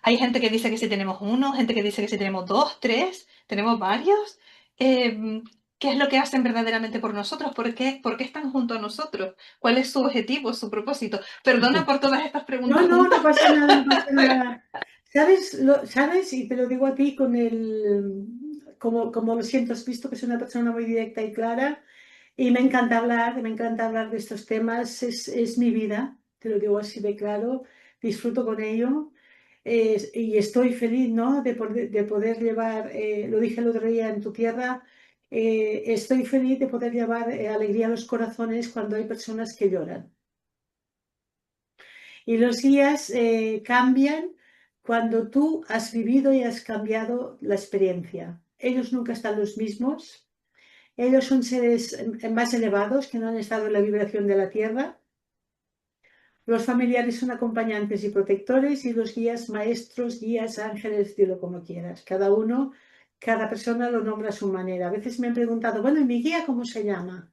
Hay gente que dice que si tenemos uno, gente que dice que si tenemos dos, tres, tenemos varios. ¿Qué es lo que hacen verdaderamente por nosotros? ¿Por qué están junto a nosotros? ¿Cuál es su objetivo, su propósito? Perdona por todas estas
No,
preguntas
no,
juntas.
no pasa nada, no pasa nada. ¿Sabes? ¿Sabes? Y te lo digo a ti como lo siento, has visto que soy una persona muy directa y clara y me encanta hablar de estos temas, es mi vida, te lo digo así de claro, disfruto con ello y estoy feliz, ¿no? De poder llevar, lo dije el otro día en tu tierra, estoy feliz de poder llevar alegría a los corazones cuando hay personas que lloran. Y los guías cambian cuando tú has vivido y has cambiado la experiencia. Ellos nunca están los mismos. Ellos son seres más elevados que no han estado en la vibración de la Tierra. Los familiares son acompañantes y protectores y los guías maestros, guías, ángeles, dilo como quieras. Cada persona lo nombra a su manera. A veces me han preguntado, bueno, ¿y mi guía cómo se llama?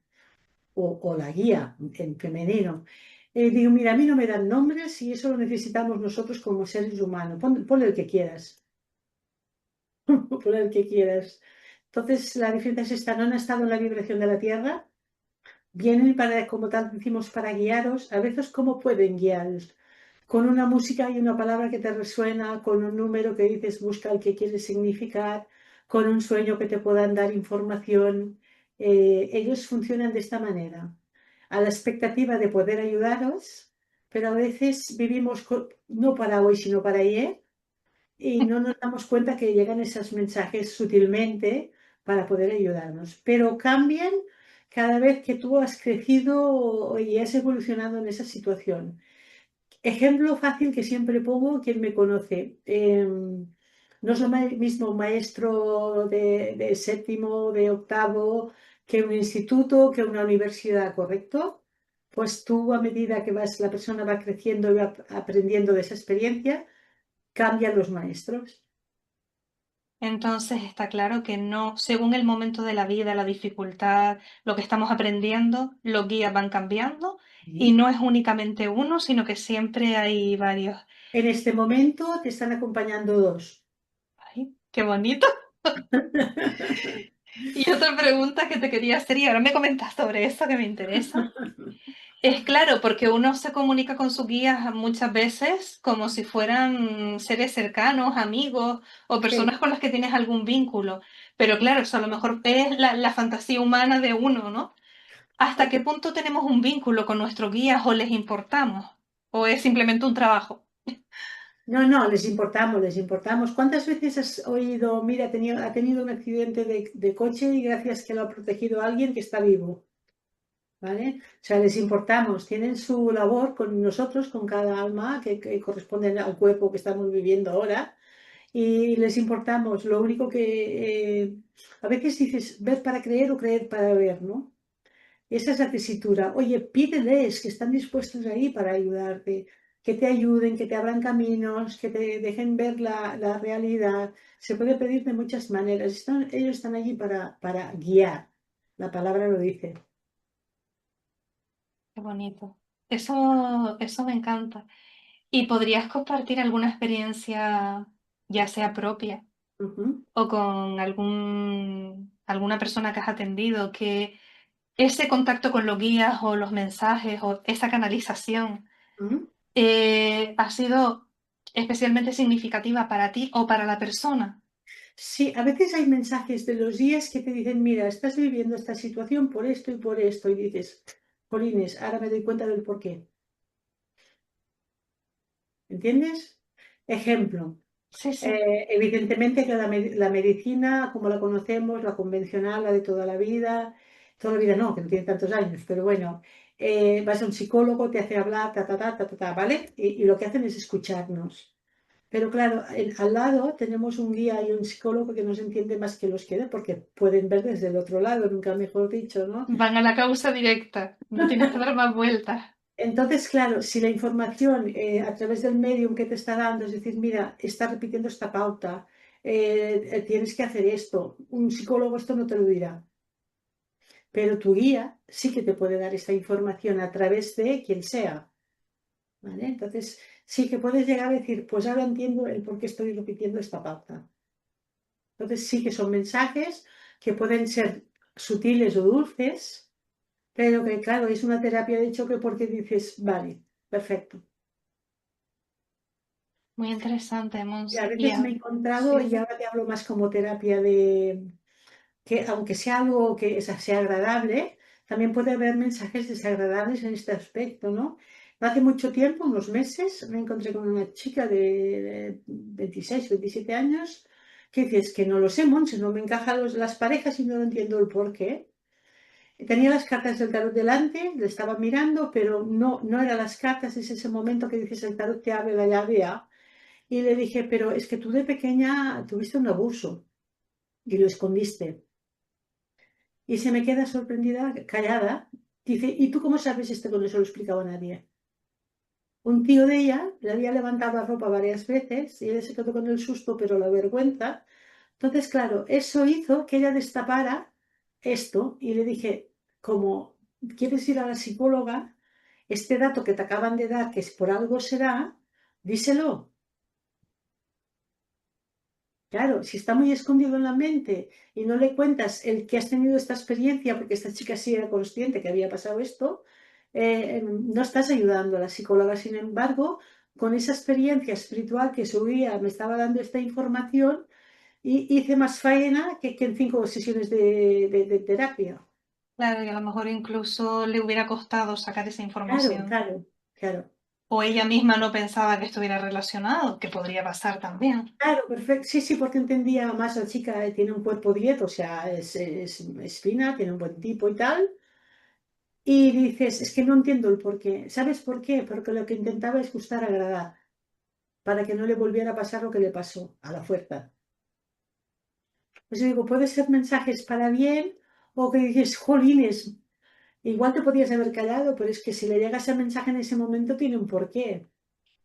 O la guía en femenino. Digo, mira, a mí no me dan nombres y eso lo necesitamos nosotros como seres humanos. Ponle el que quieras, ponle el que quieras. Entonces, la diferencia es esta, no han estado en la vibración de la Tierra, vienen para, como tal decimos, para guiaros. A veces, ¿cómo pueden guiaros? Con una música y una palabra que te resuena, con un número que dices busca el que quieres significar, con un sueño que te puedan dar información. Ellos funcionan de esta manera, a la expectativa de poder ayudaros, pero a veces vivimos no para hoy, sino para ayer, y no nos damos cuenta que llegan esos mensajes sutilmente para poder ayudarnos, pero cambian cada vez que tú has crecido y has evolucionado en esa situación. Ejemplo fácil que siempre pongo, quien me conoce. No es lo mismo un maestro de séptimo, de octavo, que un instituto, que una universidad, ¿correcto? Pues tú, a medida que la persona va creciendo y va aprendiendo de esa experiencia, cambian los maestros.
Entonces está claro que no, según el momento de la vida, la dificultad, lo que estamos aprendiendo, los guías van cambiando y
¿Sí?
no es únicamente uno, sino que siempre hay varios.
En este momento te están acompañando dos.
Ay, qué bonito. Y otra pregunta que te quería hacer, y ahora me comentas sobre eso que me interesa. Es claro, porque uno se comunica con sus guías muchas veces como si fueran seres cercanos, amigos o personas
Sí.
con las que tienes algún vínculo. Pero claro, eso a lo mejor es la fantasía humana de uno, ¿no? ¿Hasta qué punto tenemos un vínculo con nuestros guías o les importamos? ¿O es simplemente un trabajo?
No, no, les importamos, les importamos. ¿Cuántas veces has oído, mira, ha tenido un accidente de coche y gracias que lo ha protegido alguien que está vivo? ¿Vale? O sea, les importamos, tienen su labor con nosotros, con cada alma que corresponde al cuerpo que estamos viviendo ahora y les importamos. Lo único que a veces dices ver para creer o creer para ver, ¿no? Esa es la tesitura. Oye, pídeles que están dispuestos ahí para ayudarte, que te ayuden, que te abran caminos, que te dejen ver la realidad. Se puede pedir de muchas maneras. Ellos están allí para guiar. La palabra lo dice.
Qué bonito. Eso me encanta. ¿Y podrías compartir alguna experiencia, ya sea propia
Ujú,
o con alguna persona que has atendido, que ese contacto con los guías o los mensajes o esa canalización
ujú.
ha sido especialmente significativa para ti o para la persona?
Sí, a veces hay mensajes de los días que te dicen, mira, estás viviendo esta situación por esto y por esto, y dices, Jolines, ahora me doy cuenta del por qué. ¿Entiendes? Ejemplo,
Sí, sí.
evidentemente que la medicina, como la conocemos, la convencional, la de toda la vida no, que no tiene tantos años, pero bueno, vas a un psicólogo, te hace hablar, ¿vale? Y lo que hacen es escucharnos. Pero claro, al lado tenemos un guía y un psicólogo que nos entiende más que los que ve, porque pueden ver desde el otro lado, nunca mejor dicho, ¿no?
Van a la causa directa, no tienes que dar más vueltas.
Entonces, claro, si la información a través del medium que te está dando, es decir, mira, está repitiendo esta pauta, tienes que hacer esto, un psicólogo esto no te lo dirá, pero tu guía sí que te puede dar esta información a través de quien sea, ¿vale? Entonces, sí que puedes llegar a decir, pues ahora entiendo el por qué estoy repitiendo esta pauta. Entonces, sí que son mensajes que pueden ser sutiles o dulces, pero que, claro, es una terapia de choque porque dices, vale, perfecto.
Muy interesante,
Y a
Monse.
veces me he encontrado,
Sí,
y
sí.
ahora te hablo más como terapia de que aunque sea algo que sea agradable, también puede haber mensajes desagradables en este aspecto, ¿no? No hace mucho tiempo, unos meses, me encontré con una chica de 26, 27 años que dices que no lo sé, Monse, no me encajan las parejas y no lo entiendo el por qué. Tenía las cartas del tarot delante, le estaba mirando, pero no eran las cartas, es ese momento que dices el tarot te abre la llave A. Y le dije, pero es que tú de pequeña tuviste un abuso y lo escondiste. Y se me queda sorprendida, callada. Dice, ¿y tú cómo sabes esto que no se lo explicaba a nadie? Un tío de ella le había levantado la ropa varias veces y ella se quedó con el susto, pero la vergüenza. Entonces, claro, eso hizo que ella destapara esto y le dije, como quieres ir a la psicóloga, este dato que te acaban de dar, que es por algo será, díselo. Claro, si está muy escondido en la mente y no le cuentas el que has tenido esta experiencia, porque esta chica sí era consciente que había pasado esto, no estás ayudando a la psicóloga. Sin embargo, con esa experiencia espiritual que su guía me estaba dando esta información, hice más faena que en 5 sesiones de terapia.
Claro, y a lo mejor incluso le hubiera costado sacar esa
Claro,
información.
claro, claro.
O ella misma no pensaba que estuviera relacionado, que podría pasar también.
Claro, perfecto. Sí, sí, porque entendía más la chica, tiene un cuerpo 10, o sea, es fina, tiene un buen tipo y tal. Y dices, es que no entiendo el por qué. ¿Sabes por qué? Porque lo que intentaba es gustar, agradar, para que no le volviera a pasar lo que le pasó a la fuerza. Pues yo digo, puede ser mensajes para bien o que dices, jolines, igual te podías haber callado, pero es que si le llega ese mensaje en ese momento tiene un porqué.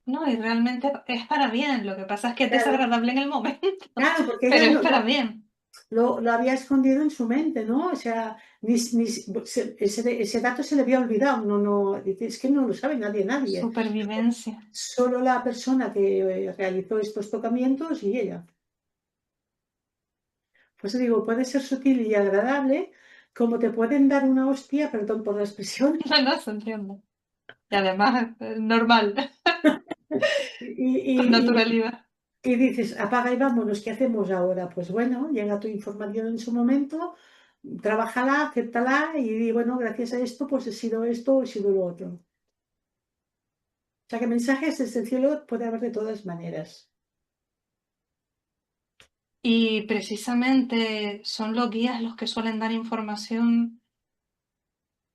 No, y realmente es para bien. Lo que pasa es que es
Claro,
desagradable en el momento,
claro, porque ella
pero es para bien.
lo había escondido en su mente, ¿no? O sea, ese dato se le había olvidado. Dice, es que no lo sabe nadie.
Supervivencia.
Solo la persona que realizó estos tocamientos y ella. Pues digo, puede ser sutil y agradable, como te pueden dar una hostia, perdón por la expresión,
No, no se entiende. Y además, normal, con
y, y-
naturalidad.
y dices, apaga y vámonos, ¿qué hacemos ahora? Pues bueno, llega tu información en su momento, trabájala, acéptala y di, bueno, gracias a esto, pues he sido esto, he sido lo otro. O sea que mensajes desde el cielo puede haber de todas maneras.
Y precisamente son los guías los que suelen dar información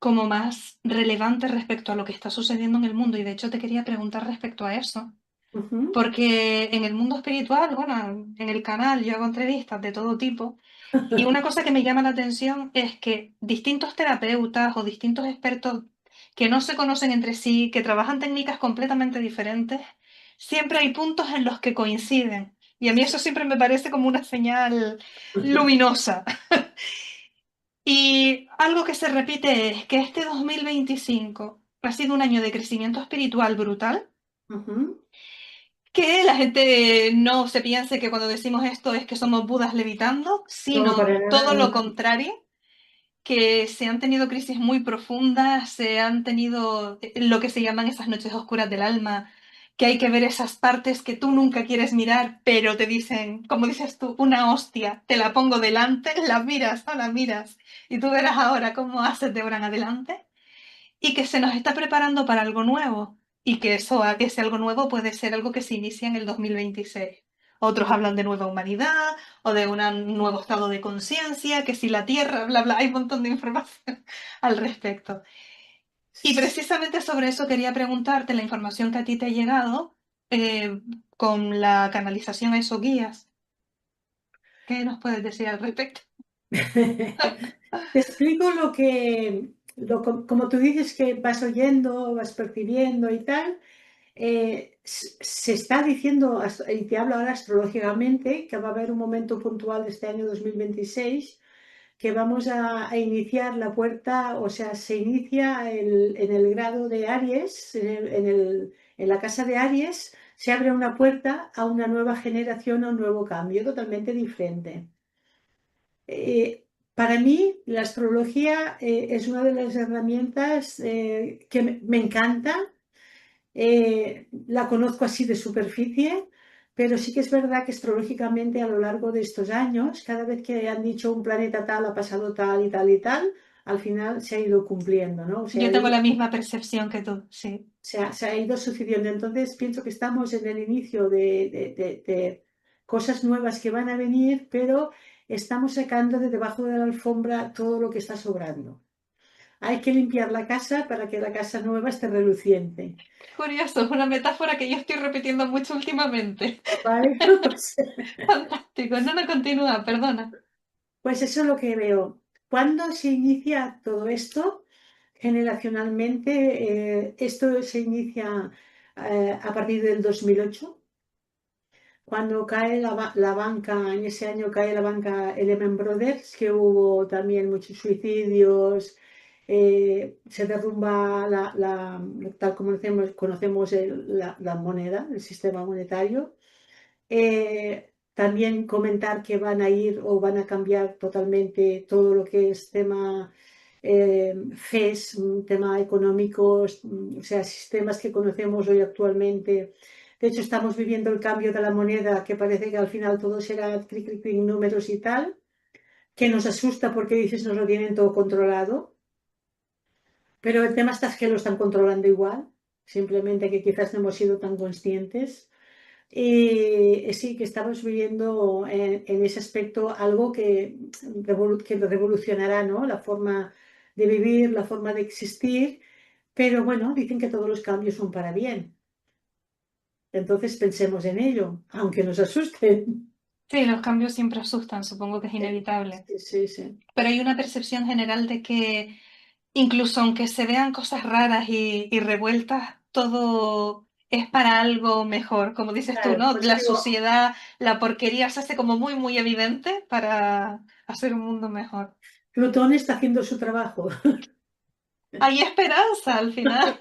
como más relevante respecto a lo que está sucediendo en el mundo. Y de hecho te quería preguntar respecto a eso.
Ujú.
porque en el mundo espiritual, bueno, en el canal yo hago entrevistas de todo tipo. Y una cosa que me llama la atención es que distintos terapeutas o distintos expertos que no se conocen entre sí, que trabajan técnicas completamente diferentes, siempre hay puntos en los que coinciden. Y a mí eso siempre me parece como una señal luminosa. Y algo que se repite es que este 2025 ha sido un año de crecimiento espiritual brutal,
Ujú.
que la gente no se piense que cuando decimos esto es que somos Budas levitando,
No,
sino
para
todo
nada.
lo contrario, que se han tenido crisis muy profundas, se han tenido lo que se llaman esas noches oscuras del alma, que hay que ver esas partes que tú nunca quieres mirar, pero te dicen, como dices tú, una hostia, te la pongo delante, la miras, no la miras, y tú verás ahora cómo haces de ahora en adelante, y que se nos está preparando para algo nuevo, y que eso, ese algo nuevo puede ser algo que se inicia en el 2026. Otros hablan de nueva humanidad o de un nuevo estado de conciencia, que si la Tierra, bla, bla, hay un montón de información al respecto. Y precisamente sobre eso quería preguntarte la información que a ti te ha llegado eh, con la canalización a esos guías. ¿Qué nos puedes decir al respecto?
Te explico como tú dices que vas oyendo, vas percibiendo y tal. Se está diciendo, y te hablo ahora astrológicamente, que va a haber un momento puntual de este año 2026 que vamos a iniciar la puerta, o sea, se inicia en el grado de Aries, en la casa de Aries, se abre una puerta a una nueva generación, a un nuevo cambio totalmente diferente. Para mí, la astrología es una de las herramientas que me encanta. La conozco así de superficie, pero sí que es verdad que astrológicamente a lo largo de estos años, cada vez que han dicho un planeta tal ha pasado tal y tal y tal, al final se ha ido cumpliendo, ¿no? O
Yo
sea,
tengo la misma percepción que tú, sí.
se ha ido sucediendo. Entonces pienso que estamos en el inicio de cosas nuevas que van a venir, pero estamos sacando de debajo de la alfombra todo lo que está sobrando. Hay que limpiar la casa para que la casa nueva esté reluciente.
Qué curioso, es una metáfora que yo estoy repitiendo mucho últimamente.
¿Vale? Pues,
Fantástico, no, no continúa, perdona.
pues eso es lo que veo. ¿Cuándo se inicia todo esto? Generacionalmente, esto se inicia a partir del 2008, cuando cae la banca, en ese año cae la banca Lehman Brothers, que hubo también muchos suicidios, se derrumba tal como conocemos la moneda, el sistema monetario. También comentar que van a ir o van a cambiar totalmente todo lo que es tema FES, tema económicos, o sea, sistemas que conocemos hoy actualmente. De hecho, estamos viviendo el cambio de la moneda, que parece que al final todo será clic, clic, clic, números y tal, que nos asusta porque dices nos lo tienen todo controlado, pero el tema está es que lo están controlando igual, simplemente que quizás no hemos sido tan conscientes. Y sí, que estamos viviendo en ese aspecto algo que revolucionará, ¿no? La forma de vivir, la forma de existir, pero bueno, dicen que todos los cambios son para bien. Entonces pensemos en ello, aunque nos asusten.
Sí, los cambios siempre asustan, supongo que es inevitable.
Sí, sí, sí.
Pero hay una percepción general de que incluso aunque se vean cosas raras y revueltas, todo es para algo mejor, como dices tú,
Claro,
¿no?
por eso
La
digo,
suciedad, la porquería se hace como muy, muy evidente para hacer un mundo mejor.
Plutón está haciendo su trabajo.
Hay esperanza al final.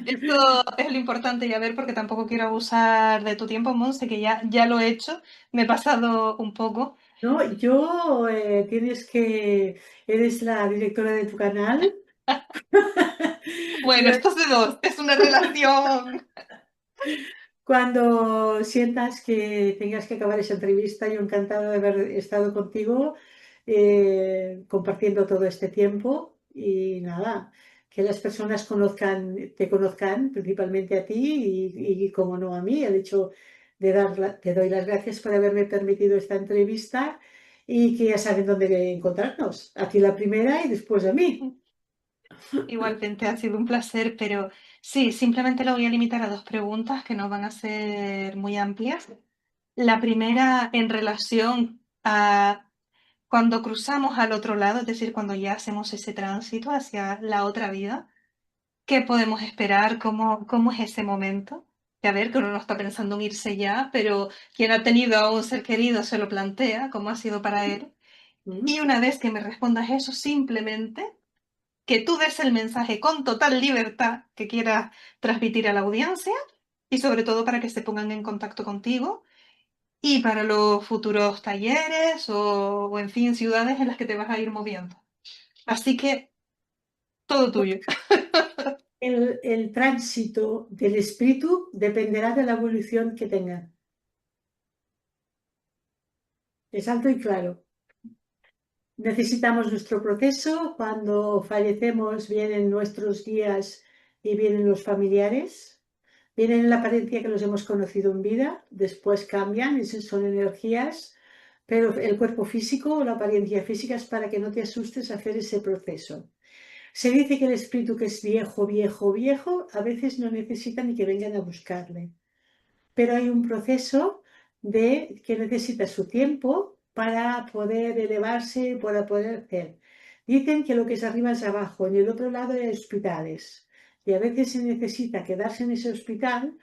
Eso es lo importante ya ver, porque tampoco quiero abusar de tu tiempo, Monse, que ya lo he hecho, me he pasado un poco.
No, tienes que, eres la directora de tu canal.
Bueno,
Yo
esto es de dos, es una relación.
Cuando sientas que tengas que acabar esa entrevista, yo encantada de haber estado contigo compartiendo todo este tiempo y nada, que las personas te conozcan principalmente a ti como no a mí. El hecho te doy las gracias por haberme permitido esta entrevista y que ya saben dónde encontrarnos. A ti la primera y después a mí.
Igualmente ha sido un placer, pero sí, simplemente lo voy a limitar a dos preguntas que no van a ser muy amplias. La primera en relación a cuando cruzamos al otro lado, es decir, cuando ya hacemos ese tránsito hacia la otra vida, ¿qué podemos esperar? ¿Cómo es ese momento? Que a ver, que uno no está pensando en irse ya, pero quien ha tenido a un ser querido se lo plantea, cómo ha sido para él.
¿Mm?
Y una vez que me respondas eso, simplemente que tú des el mensaje con total libertad que quieras transmitir a la audiencia y sobre todo para que se pongan en contacto contigo y para los futuros talleres o en fin, ciudades en las que te vas a ir moviendo. Así que todo tuyo.
El tránsito del espíritu dependerá de la evolución que tenga. Es alto y claro. Necesitamos nuestro proceso. Cuando fallecemos vienen nuestros días y vienen los familiares. Vienen en la apariencia que los hemos conocido en vida, después cambian, esas son energías, pero el cuerpo físico o la apariencia física es para que no te asustes a hacer ese proceso. Se dice que el espíritu que es viejo, viejo, viejo, a veces no necesita ni que vengan a buscarle, pero hay un proceso que necesita su tiempo para poder elevarse, para poder hacer. Dicen que lo que es arriba es abajo, en el otro lado hay hospitales, y a veces se necesita quedarse en ese hospital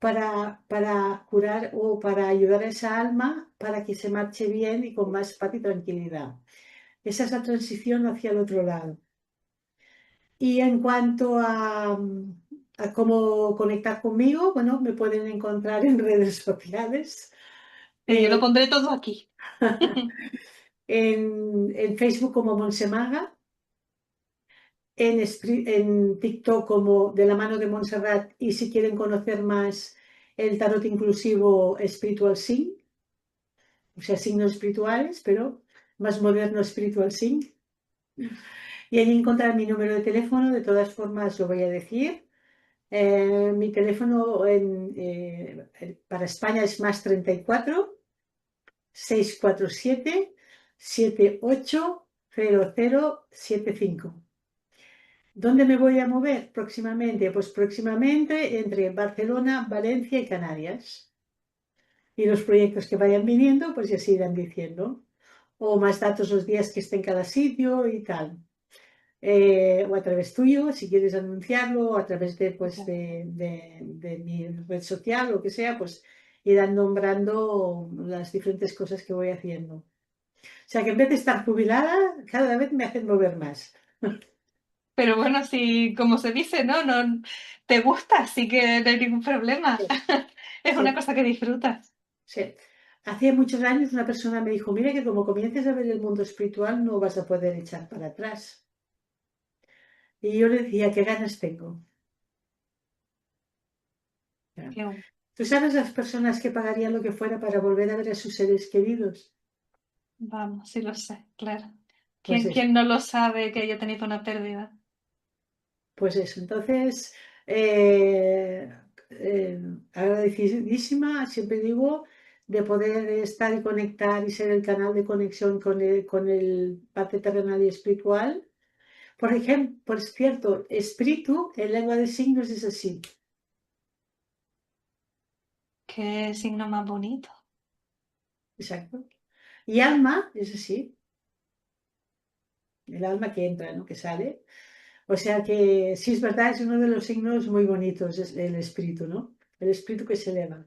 para curar o para ayudar a esa alma para que se marche bien y con más paz y tranquilidad. Esa es la transición hacia el otro lado. Y en cuanto a cómo conectar conmigo, bueno, me pueden encontrar en redes sociales,
Yo lo
eh,
pondré todo aquí.
en Facebook como Monsemaga, en TikTok como De la mano de Montserrat y si quieren conocer más el tarot inclusivo Spiritual Sign, o sea, signos espirituales, pero más moderno Spiritual Sign. Y ahí encontrar mi número de teléfono, de todas formas lo voy a decir. Mi teléfono para España es más 34 647 780075. ¿Dónde me voy a mover próximamente? Pues próximamente entre Barcelona, Valencia y Canarias. Y los proyectos que vayan viniendo, pues ya se irán diciendo. O más datos los días que esté en cada sitio y tal. O a través tuyo, si quieres anunciarlo, o a través de, pues, de mi red social, lo que sea, pues irán nombrando las diferentes cosas que voy haciendo. O sea que en vez de estar jubilada, cada vez me hacen mover más.
Pero bueno, si como se dice, ¿no? No te gusta, así que no hay ningún problema.
Sí,
Es una
sí,
cosa que disfrutas.
sí. Hace muchos años una persona me dijo, mira que como comiences a ver el mundo espiritual no vas a poder echar para atrás. Y yo le decía, ¿qué ganas tengo?
Qué bueno.
¿Tú sabes las personas que pagarían lo que fuera para volver a ver a sus seres queridos?
Vamos, sí lo sé, claro.
Pues eso.
¿Quién no lo sabe que haya tenido una pérdida?
Pues eso, entonces, eh, agradecidísima, siempre digo, de poder estar y conectar y ser el canal de conexión con el parte terrenal y espiritual. Por ejemplo, por cierto, espíritu en lengua de signos es así,
Qué signo más bonito.
exacto. Y alma es así, el alma que entra, ¿no? Que sale. O sea que sí es verdad, es uno de los signos muy bonitos, es el espíritu, ¿no? El espíritu que se eleva.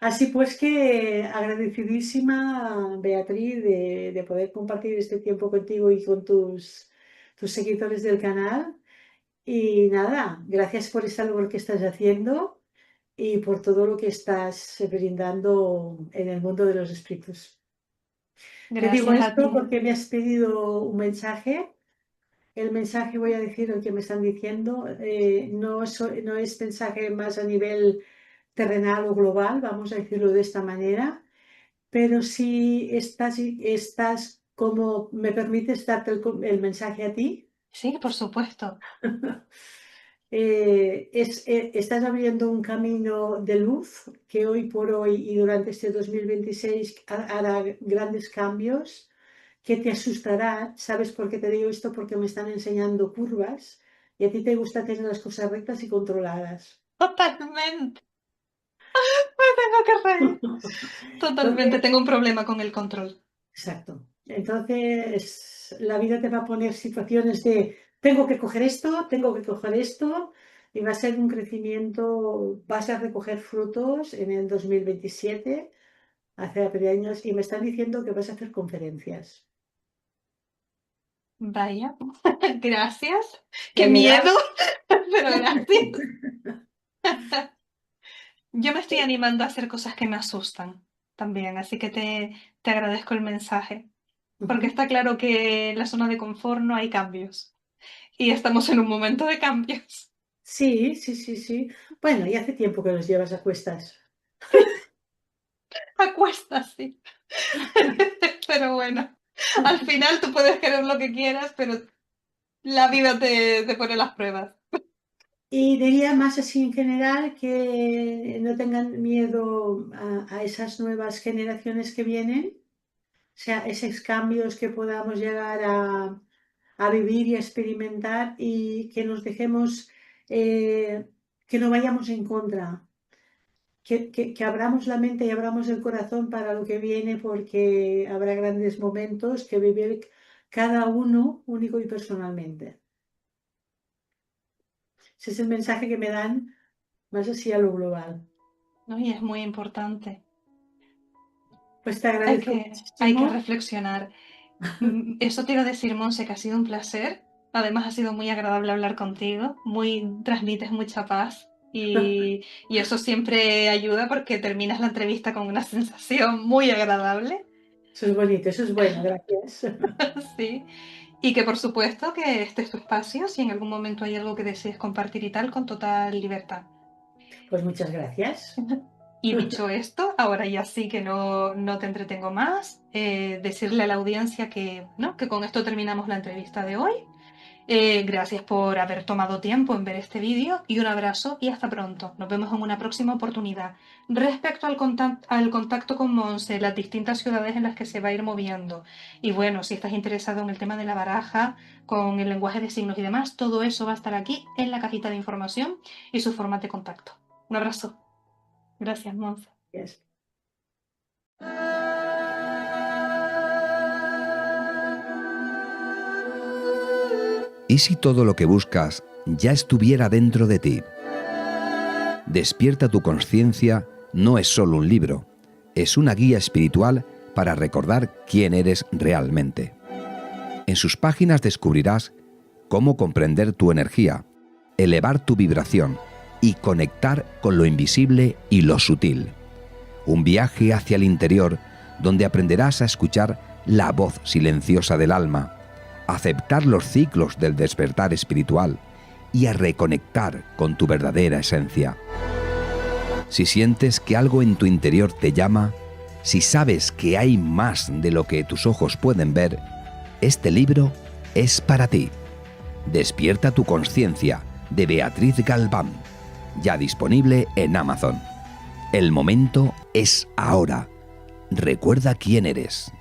Así pues que agradecidísima, Beatriz, de poder compartir este tiempo contigo y con tus seguidores del canal. Y nada, gracias por esta labor que estás haciendo y por todo lo que estás brindando en el mundo de los espíritus. Te digo
Gracias a
esto
ti.
porque me has pedido un mensaje. El mensaje, voy a decir el que me están diciendo, no es mensaje más a nivel terrenal o global, vamos a decirlo de esta manera, pero si estás como me permites darte el mensaje a ti.
Sí, por supuesto.
Estás abriendo un camino de luz que hoy por hoy y durante este 2026 hará grandes cambios que te asustará. ¿Sabes por qué te digo esto? Porque me están enseñando curvas y a ti te gusta tener las cosas rectas y controladas.
Totalmente. Me tengo que reír. Totalmente.
Entonces,
Tengo un problema con el control.
exacto. Entonces, la vida te va a poner situaciones de tengo que coger esto, y va a ser un crecimiento, vas a recoger frutos en el 2027, hace años, y me están diciendo que vas a hacer conferencias.
Vaya. Gracias. Qué
¿De verdad?
miedo, pero gracias. Yo me estoy animando a hacer cosas que me asustan también, así que te agradezco el mensaje, porque
Ujú.
está claro que en la zona de confort no hay cambios y estamos en un momento de cambios.
Sí, sí, sí, sí. Bueno, y hace tiempo que los llevas a cuestas.
A cuestas, sí. Pero bueno, al final tú puedes querer lo que quieras, pero la vida te pone las pruebas.
Y diría más así en general que no tengan miedo a esas nuevas generaciones que vienen, o sea, esos cambios que podamos llegar a vivir y a experimentar, y que nos dejemos, que no vayamos en contra, que abramos la mente y abramos el corazón para lo que viene, porque habrá grandes momentos que vivir cada uno único y personalmente. Ese es el mensaje que me dan más así a lo global.
¿No? Y es muy importante.
Pues te
Hay
agradezco
que
muchísimo.
reflexionar. Eso te iba a decir, Monse, que ha sido un placer. Además, ha sido muy agradable hablar contigo. Transmites mucha paz y eso siempre ayuda porque terminas la entrevista con una sensación muy agradable.
Eso es bonito, eso es bueno, gracias.
Sí. Y que por supuesto que este es tu espacio. Si en algún momento hay algo que desees compartir y tal, con total libertad.
Pues muchas gracias.
Y dicho esto, ahora ya sí que no te entretengo más, decirle a la audiencia que, ¿no? que con esto terminamos la entrevista de hoy. Gracias por haber tomado tiempo en ver este vídeo y un abrazo y hasta pronto. Nos vemos en una próxima oportunidad. Respecto al contacto con Monse, las distintas ciudades en las que se va a ir moviendo y bueno, si estás interesado en el tema de la baraja, con el lenguaje de signos y demás, todo eso va a estar aquí en la cajita de información y su forma de contacto. Un abrazo. Gracias, Monse.
Yes.
¿Y si todo lo que buscas ya estuviera dentro de ti? Despierta tu conciencia no es solo un libro, es una guía espiritual para recordar quién eres realmente. En sus páginas descubrirás cómo comprender tu energía, elevar tu vibración y conectar con lo invisible y lo sutil. Un viaje hacia el interior donde aprenderás a escuchar la voz silenciosa del alma, a aceptar los ciclos del despertar espiritual y a reconectar con tu verdadera esencia. Si sientes que algo en tu interior te llama, si sabes que hay más de lo que tus ojos pueden ver, este libro es para ti. Despierta tu conciencia, de Beatriz Galván, ya disponible en Amazon. El momento es ahora. Recuerda quién eres.